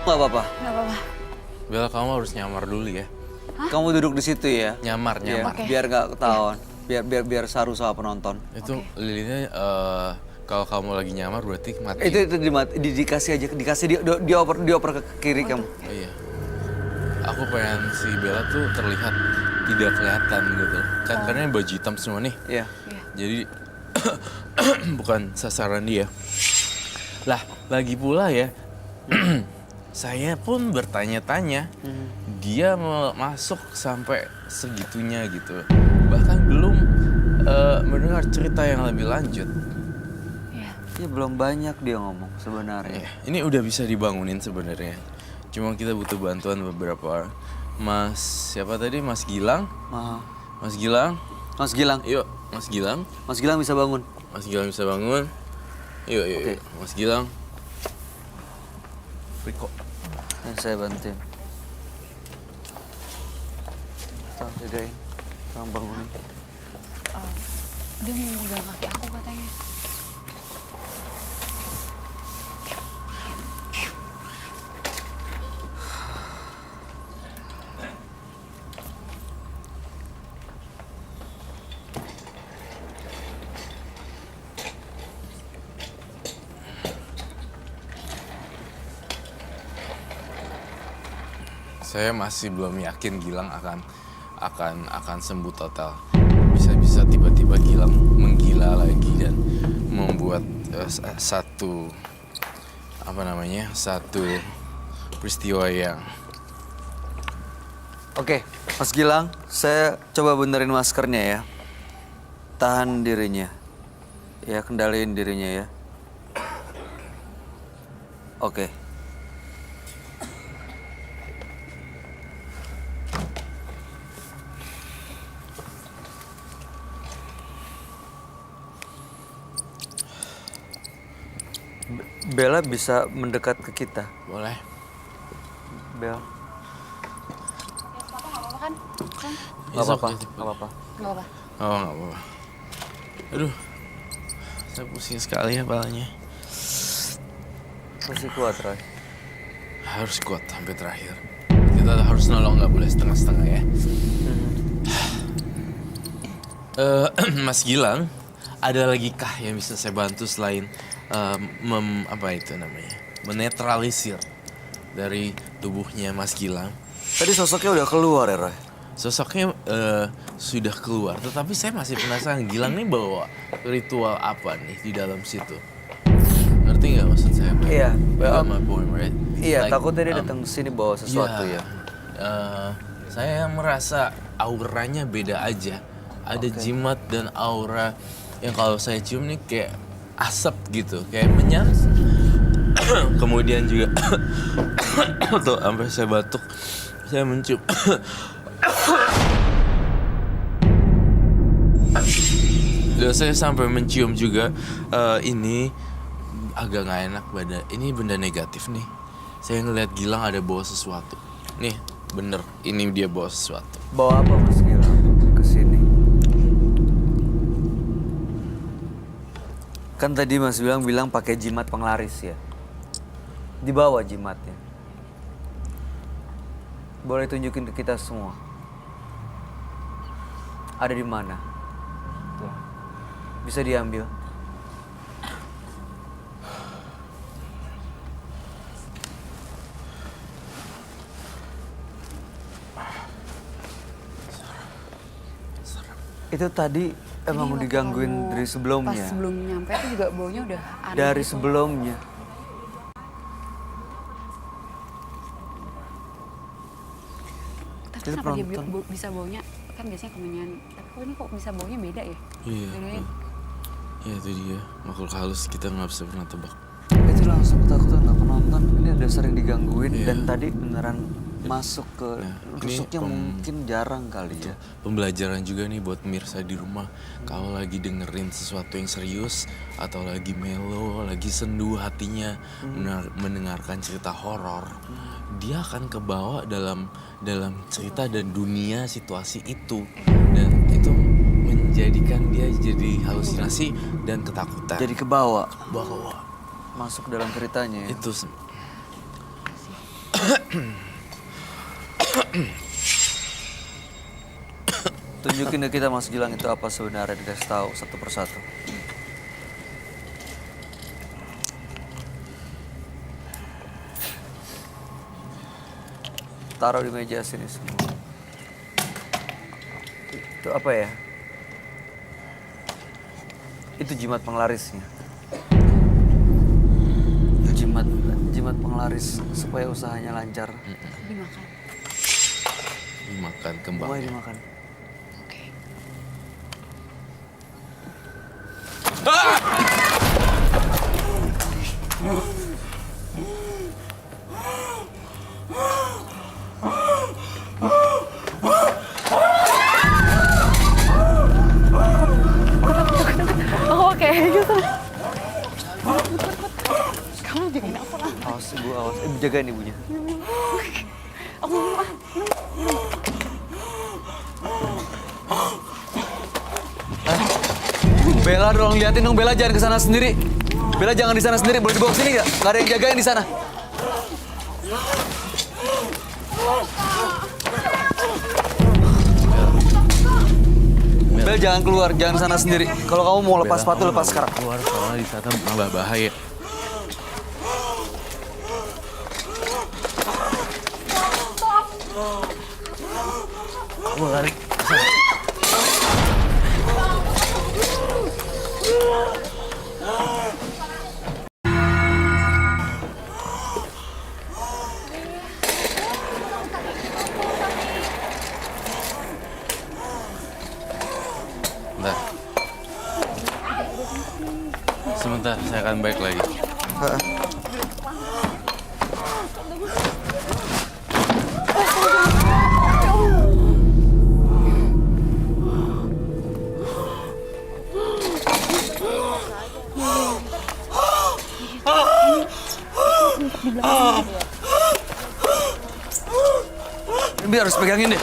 Nggak apa-apa. Nggak apa-apa. Bella, kamu harus nyamar dulu ya. Kamu duduk di situ ya. Nyamar. Iya, biar nggak ketahuan. Biar saru sama penonton. Itu lilinnya kalau kamu lagi nyamar berarti mati. Itu dikasih aja, dioper ke kiri kamu. Oh, iya. Aku pengen si Bella tuh terlihat tidak kelihatan gitu. Kan karena baju hitam semua nih. Iya. Jadi bukan sasaran dia. Lah, lagi pula ya. Saya pun bertanya-tanya, dia mau masuk sampai segitunya gitu. Bahkan belum mendengar cerita yang lebih lanjut. Ya belum banyak dia ngomong sebenarnya. Ini udah bisa dibangunin sebenarnya. Cuma kita butuh bantuan beberapa. Siapa tadi? Mas Gilang? Mas Gilang? Mas Gilang. Yuk, Mas Gilang. Mas Gilang bisa bangun. Mas Gilang bisa bangun. Yuk. Oke. Mas Gilang. Riko. Saya bantuin. Tolong jagain. Tolong bangunin. Dia mau megang kaki aku katanya. Saya masih belum yakin Gilang akan sembuh total. Bisa-bisa tiba-tiba Gilang menggila lagi dan membuat satu peristiwa yang. Oke, Mas Gilang, saya coba benerin maskernya ya. Tahan dirinya. Ya, kendaliin dirinya ya. Oke. Bella bisa mendekat ke kita. Boleh. Bella. Papa nggak apa-apa kan? Nggak apa-apa. Yes, Nggak apa-apa. Nggak apa-apa. Oh, nggak apa-apa. Aduh, saya pusing sekali ya palanya. Masih kuat, Roy. Harus kuat sampai terakhir. Kita harus nolong, nggak boleh setengah-setengah ya. Mas Gilang, ada lagi kah yang bisa saya bantu selain menetralisir dari tubuhnya Mas Gilang? Tadi sosoknya udah keluar ya, Roy? Sosoknya sudah keluar, tetapi saya masih penasaran Gilang nih bawa ritual apa nih di dalam situ? Ngerti nggak maksud saya? Iya. You got my point, right? Iya, Like, takutnya dia datang ke sini bawa sesuatu ya. Saya merasa auranya beda aja. Ada jimat dan aura yang kalau saya cium nih kayak asap gitu, kayak menyala. Kemudian juga tuh sampai saya batuk, saya mencium Dan saya sampai mencium juga ini agak nggak enak badan. Ini benda negatif nih. Saya ngeliat Gilang ada bawa sesuatu. Nih, bener. Ini dia bawa sesuatu. Bawa apa Mas Gilang ke sini? Kan tadi Mas bilang pakai jimat penglaris ya. Dibawa jimatnya. Boleh tunjukin ke kita semua. Ada di mana? Bisa diambil. Itu tadi emang Jadi digangguin waktu dari sebelumnya. Pas sebelum nyampe itu juga baunya udah aneh. Dari gitu. sebelumnya. Tapi Itu kenapa dia penonton. bisa baunya? Kan biasanya kemenyan. Tapi kok ini kok bisa baunya beda ya? Iya. Bedain. Ya itu dia. Makhluk halus kita nggak bisa pernah tebak. Itu langsung ketakutan nggak penonton. Ini ada sering digangguin Iya. dan tadi beneran masuk ke Nah, ini rusuknya mungkin jarang kali ya. Pembelajaran juga nih buat pemirsa di rumah. Kalau lagi dengerin sesuatu yang serius atau lagi melo, lagi sendu hatinya mendengarkan cerita horor, dia akan kebawa dalam cerita dan dunia situasi itu, dan itu menjadikan dia jadi halusinasi dan ketakutan. Jadi kebawa bawa masuk dalam ceritanya ya. itu Tunjukin ke kita Mas Gilang itu apa sebenarnya, dikasih tahu satu persatu. Taruh di meja sini semua. Itu apa ya? Itu jimat penglarisnya. Jimat penglaris supaya usahanya lancar. Dimakan. dimakan kembang. Semuanya dimakan. Oke. Oh, oke gitu. Kamu jagain aku lah. Awas ibu, awas. Jagain ibunya. Aku Bella dong, liatin dong, Bella jangan ke sana sendiri. Bella jangan di sana sendiri, boleh dibawa ke sini nggak? Nggak ada yang jagain di sana. Bella jangan keluar, jangan sana sendiri. Kalau kamu mau lepas sepatu, lepas sekarang. Keluar soalnya di sana malah bahaya. Kamu lari. Bentar. Sebentar, saya akan balik lagi. Ini harus pegangin deh.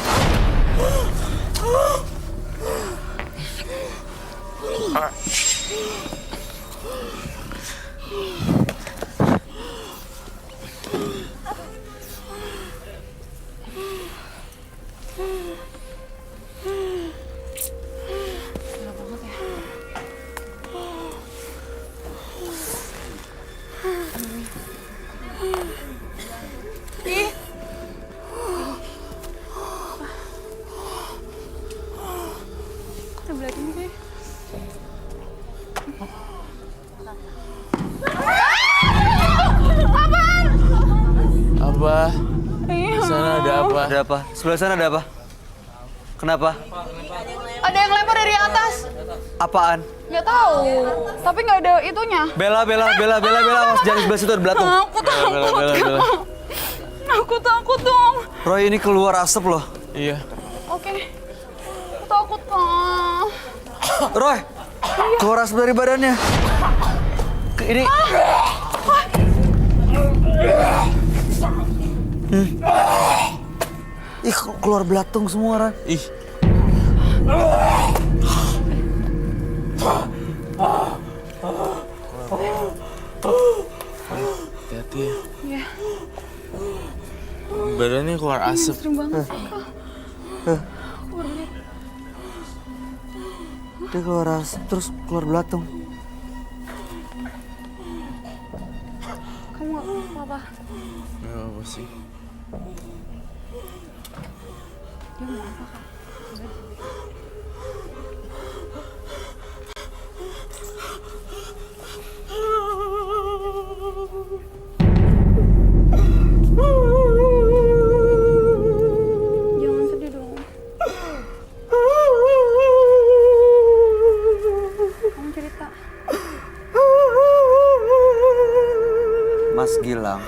sebelah ini deh. Apa? Di sana ada apa? Ada apa? Sebelah sana ada apa? Kenapa? Ada yang lempar dari atas. Apaan? Nggak tahu. Tapi nggak ada itunya. Bella. Awas, jangan sebelah situ ada belatung. Aku takut. Bella. Aku takut dong. Roy, ini keluar asap loh. Iya. Oke. Aku takut, Pak. Roy, Keluar asap dari badannya. Ini. Ih, keluar belatung semua, Ran. Ih. Hati-hati ya. Iya. Badannya keluar asap. Sering banget. Dia keluar asap terus keluar belatung. Kamu gak apa-apa? Gak apa sih. Dia mau apa, Kak? Jangan sedih dong. Kamu cerita. Mas Gilang.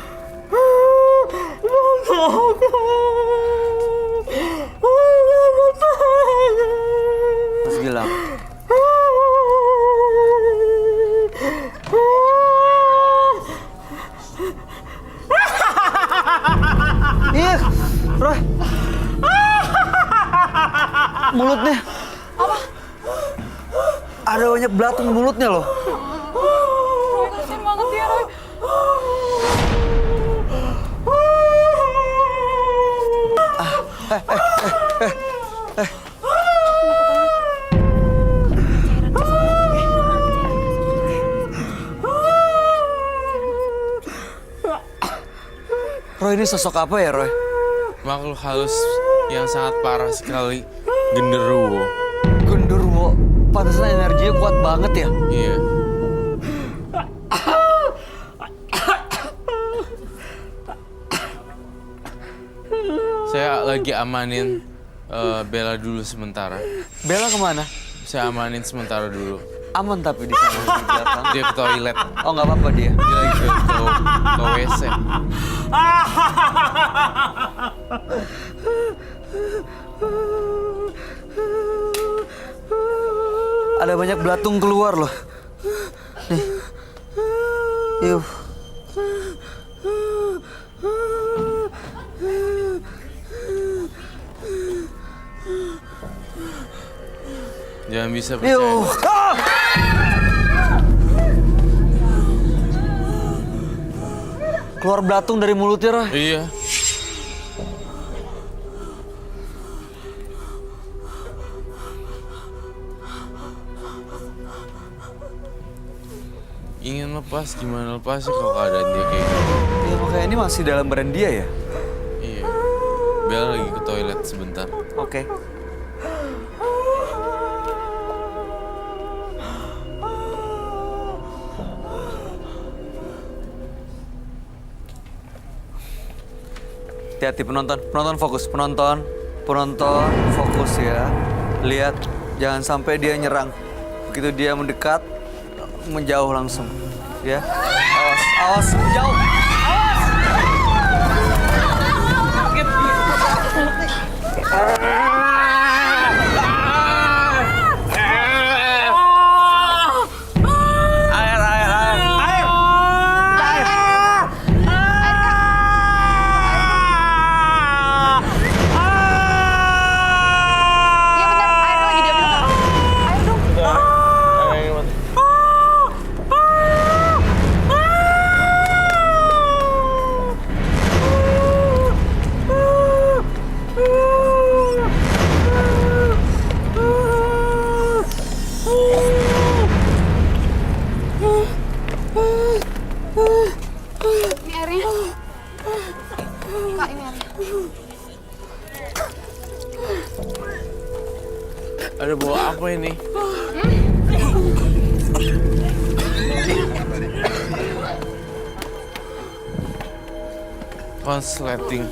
Mas Gilang. Iya, Roy. Mulutnya. Apa? Ada banyak belatung di mulutnya loh. Roy, kasihan banget ya, Roy. Roy, ini sosok apa ya, Roy? Makhluk halus yang sangat parah sekali. Genderuwo. Genderuwo. Pantesan energinya kuat banget ya. Iya. Saya lagi amanin Bella dulu sementara. Bella kemana? Saya amanin sementara dulu. Aman tapi di sana di belakang. Dia ke toilet. Oh, nggak apa-apa dia. Dia lagi ke WC. Ada banyak belatung keluar loh. Nih. Yuh. Jangan bisa percaya. Yuh. Ah! Keluar belatung dari mulutnya, Roy. Iya. Ingin lepas, gimana lepasnya kalau keadaan dia kayak gitu? Ya makanya ini masih dalam badan dia ya. Iya. Bella lagi ke toilet sebentar. Oke. Hati-hati penonton, penonton fokus, penonton fokus ya. Lihat, jangan sampai dia nyerang. Begitu dia mendekat, menjauh langsung. Ya, awas, awas, jauh. Iya benar, air lagi diambil, Kak. Air dong. Ini airnya. Kak, ini airnya. Ada bawa apa ini? Konsleting.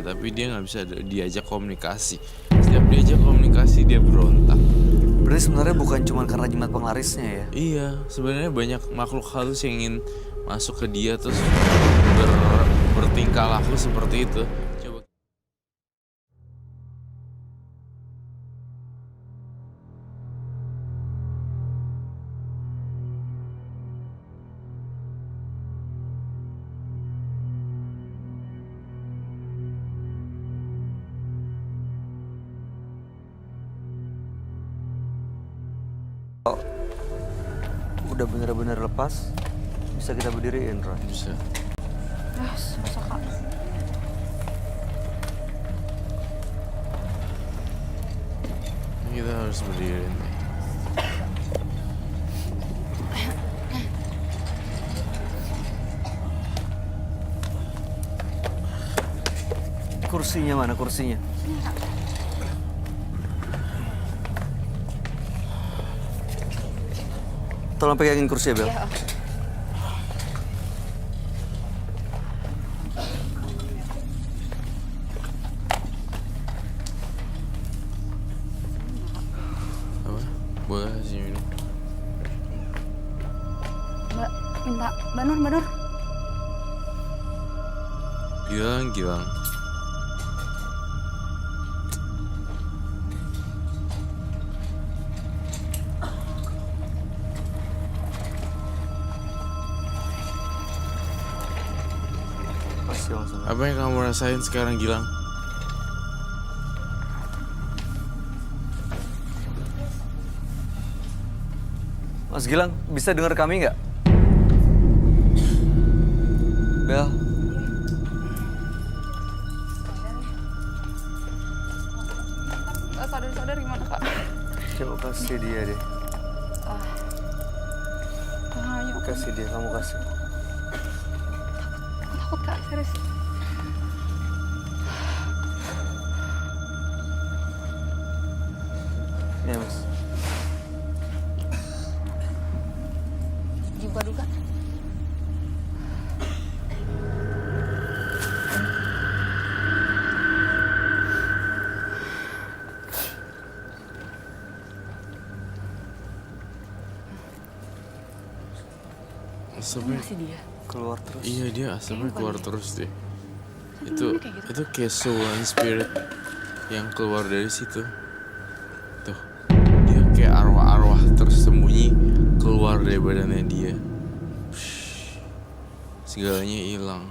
tapi dia nggak bisa diajak komunikasi. Setiap diajak komunikasi dia berontak. Berarti sebenarnya bukan cuma karena jimat penglarisnya ya? Iya, sebenarnya banyak makhluk halus yang ingin masuk ke dia terus bertingkah laku seperti itu. Coba. Udah bener-bener lepas, bisa kita berdiriin, Roy. Bisa. Susah Kak. Kita harus berdiri nih. Kursinya mana kursinya? Tolong pegangin kursi ya, Bel. Ya, Apa? Boleh kasih minum. Mbak, minta Mbak Nur. Gilang. Kasih langsung. Apa yang kamu rasain sekarang, Gilang? Mas Gilang, bisa dengar kami nggak? Bel. Sadar gimana Kak? Coba kasih dia deh. Ayo, Kasih dia, kamu kasih. takut Kak, serius. Nih, Mas. Dibuka dulu Kak. Asapnya Masih dia. Keluar terus. iya, dia asapnya keluar terus deh. Itu kayak gitu. itu kayak soul and spirit yang keluar dari situ. Tuh, dia kayak arwah-arwah tersembunyi keluar dari badannya dia. Segalanya hilang.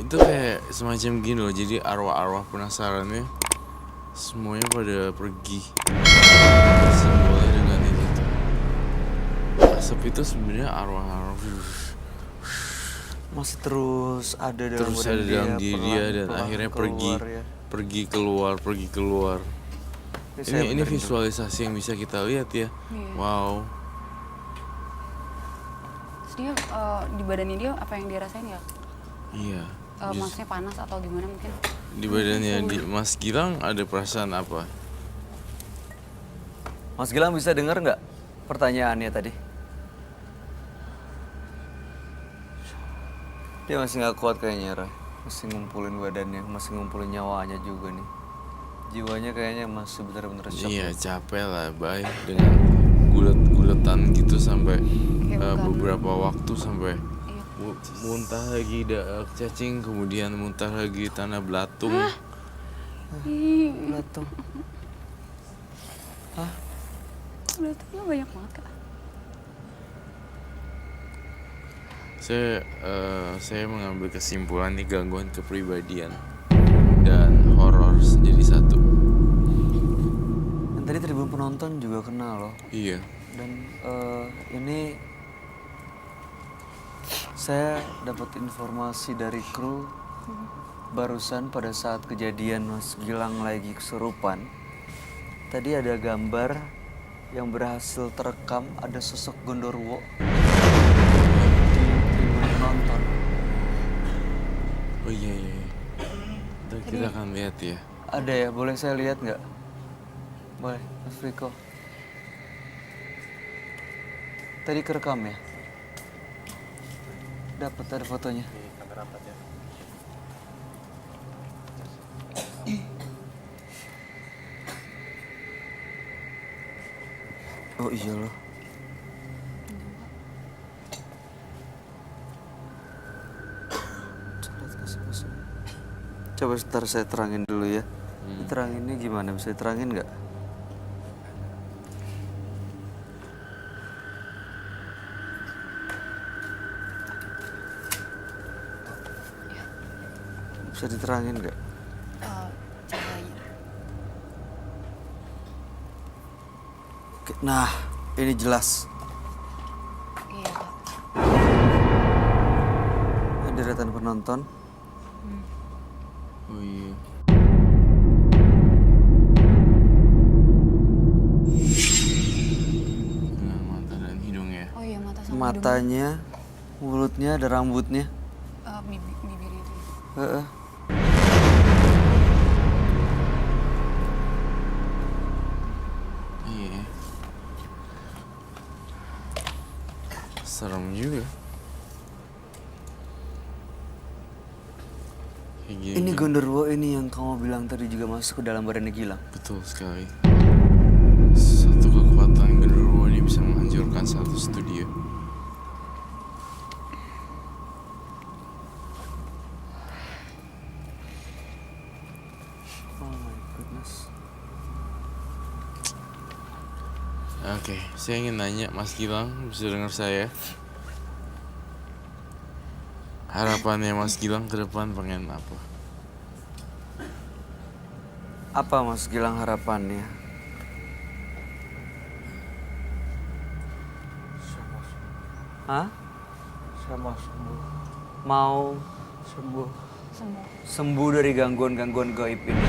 Itu kayak semacam gini loh. Jadi arwah-arwah penasarannya semuanya pada pergi. Simbolnya dengan itu tuh. Asap itu sebenarnya arwah-arwah Masih terus ada dalam terus badan ada dalam diri dia dan pelan-pelan akhirnya keluar ya. pergi keluar. saya Ini benerin dulu. visualisasi yang bisa kita lihat ya. Iya. Wow. Terus dia di badannya dia apa yang dia rasain ya? Iya. Maksudnya panas atau gimana mungkin? Di badannya di Mas Gilang ada perasaan apa? Mas Gilang bisa dengar nggak pertanyaannya tadi? Dia masih nggak kuat kayaknya, Ray. Masih ngumpulin badannya, masih ngumpulin nyawanya juga nih. Jiwanya kayaknya masih benar-benar shock. Iya, capek lah, Bay, dengan gulet-guletan gitu sampai beberapa waktu sampai muntah lagi cacing, kemudian muntah lagi tanah belatung. Belatung. Belatungnya banyak banget Kak. Saya mengambil kesimpulan nih gangguan kepribadian dan horor jadi satu. Dan tadi tribun penonton juga kenal loh. Iya. Dan ini saya dapat informasi dari kru barusan pada saat kejadian Mas Gilang lagi kesurupan. Tadi ada gambar yang berhasil terekam, ada sosok Gondorwo nonton. Oh iya. Dan kita akan lihat ya. Ada ya, boleh saya lihat nggak? Boleh, Mas Riko. Tadi kerekam ya? Dapat ada fotonya. Oh iya loh. Coba sebentar saya terangin dulu ya. Teranginnya gimana? Bisa diterangin nggak? Bisa diterangin nggak? Coba ya. Nah, ini jelas. Iya Kak. Deretan penonton. Oh iya. Dengan mata dan hidung ya. Oh iya, mata sama Matanya, mulutnya, ada rambutnya. bibirnya itu. Heeh. Iya. Serem juga. Kayak gini. Ini Gondorwo ini yang kamu bilang tadi juga masuk ke dalam badannya Gilang. Betul sekali. Satu kekuatan genderuwo ini bisa menghancurkan satu studio. Oh my goodness. Oke, saya ingin nanya Mas Gilang, bisa dengar saya? Harapannya Mas Gilang ke depan pengen apa? Apa Mas Gilang harapannya? Hah? Saya mau sembuh. Mau Sembuh. sembuh dari gangguan-gangguan gaib ini?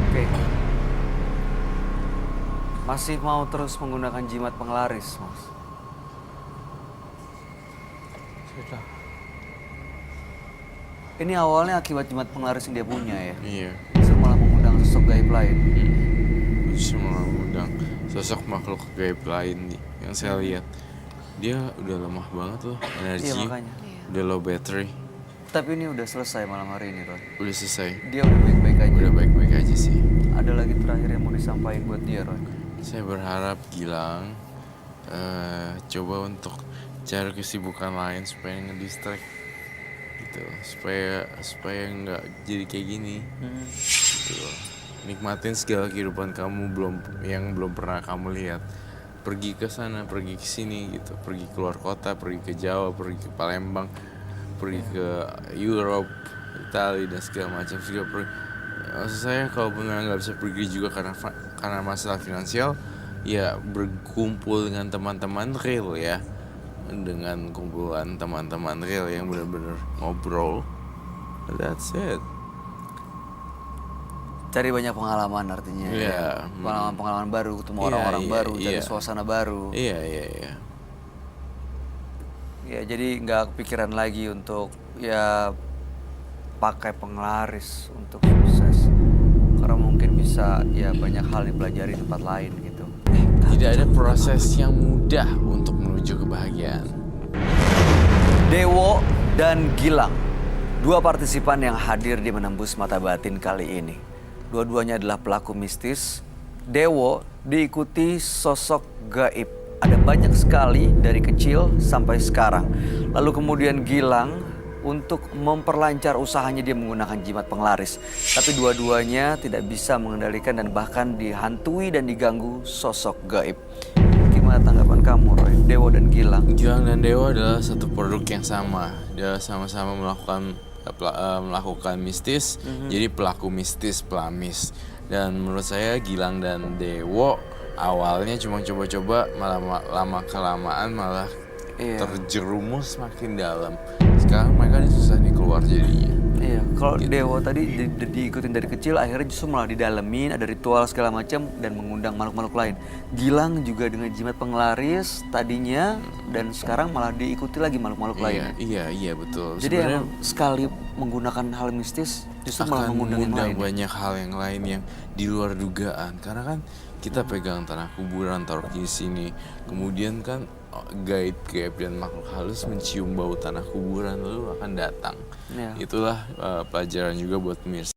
Oke. Masih mau terus menggunakan jimat penglaris, Mas? Sudah. Ini awalnya akibat jimat penglaris yang dia punya ya? Iya, Justru malah mengundang sosok gaib lain. justru malah mengundang sosok makhluk gaib lain nih yang saya lihat. Dia udah lemah banget loh, energi, Iya, makanya. udah low battery, Tapi ini udah selesai malam hari ini, Roy. udah selesai, Dia udah baik-baik aja. udah baik-baik aja sih. Ada lagi terakhir yang mau disampaikan buat dia, Roy. Saya berharap Gilang coba untuk cari kesibukan lain supaya ngedistract gitu, supaya nggak jadi kayak gini gitu. Nikmatin segala kehidupan kamu yang belum pernah kamu lihat. Pergi ke sana, pergi ke sini gitu, pergi keluar kota, pergi ke Jawa, pergi ke Palembang, pergi ke Europe, Italia dan segala macam juga pergi. Maksud saya kalaupun memang nggak bisa pergi juga karena masalah finansial, ya berkumpul dengan teman-teman real ya, dengan kumpulan teman-teman real yang benar-benar ngobrol. That's it. Cari banyak pengalaman artinya. Iya. Ya. Pengalaman-pengalaman baru, ketemu Iya, orang-orang iya, baru, cari iya. suasana baru. Iya. Ya, jadi nggak kepikiran lagi untuk ya pakai penglaris untuk sukses. Karena mungkin bisa ya banyak hal dipelajari di tempat lain gitu. Tidak ada proses yang mudah untuk menuju kebahagiaan. Dewo dan Gilang, dua partisipan yang hadir di Menembus Mata Batin kali ini. Dua-duanya adalah pelaku mistis. Dewo diikuti sosok gaib. Ada banyak sekali dari kecil sampai sekarang. Lalu kemudian Gilang untuk memperlancar usahanya dia menggunakan jimat penglaris. Tapi dua-duanya tidak bisa mengendalikan dan bahkan dihantui dan diganggu sosok gaib. Gimana tanggapan kamu, Roy? Dewo dan Gilang. Gilang dan Dewa adalah satu produk yang sama. Dia sama-sama melakukan mistis, jadi pelaku mistis, pelamis. Dan menurut saya Gilang dan Dewo awalnya cuma coba-coba, malah lama-kelamaan malah terjerumus makin dalam. Sekarang mereka susah nih keluar jadinya. Iya, kalau Dewo tadi diikutin dari kecil, akhirnya justru malah didalemin, ada ritual segala macam dan mengundang makhluk-makhluk lain. Gilang juga dengan jimat penglaris tadinya dan sekarang malah diikuti lagi makhluk-makhluk lain. Iya betul. Jadi Sebenarnya emang sekali menggunakan hal mistis justru malah akan mengundang yang lain. banyak hal yang lain yang di luar dugaan. Karena kan kita pegang tanah kuburan, taruh di sini. Kemudian kan gaib-gaib dan makhluk halus mencium bau tanah kuburan lalu akan datang. Iya. Itulah pelajaran juga buat pemirsa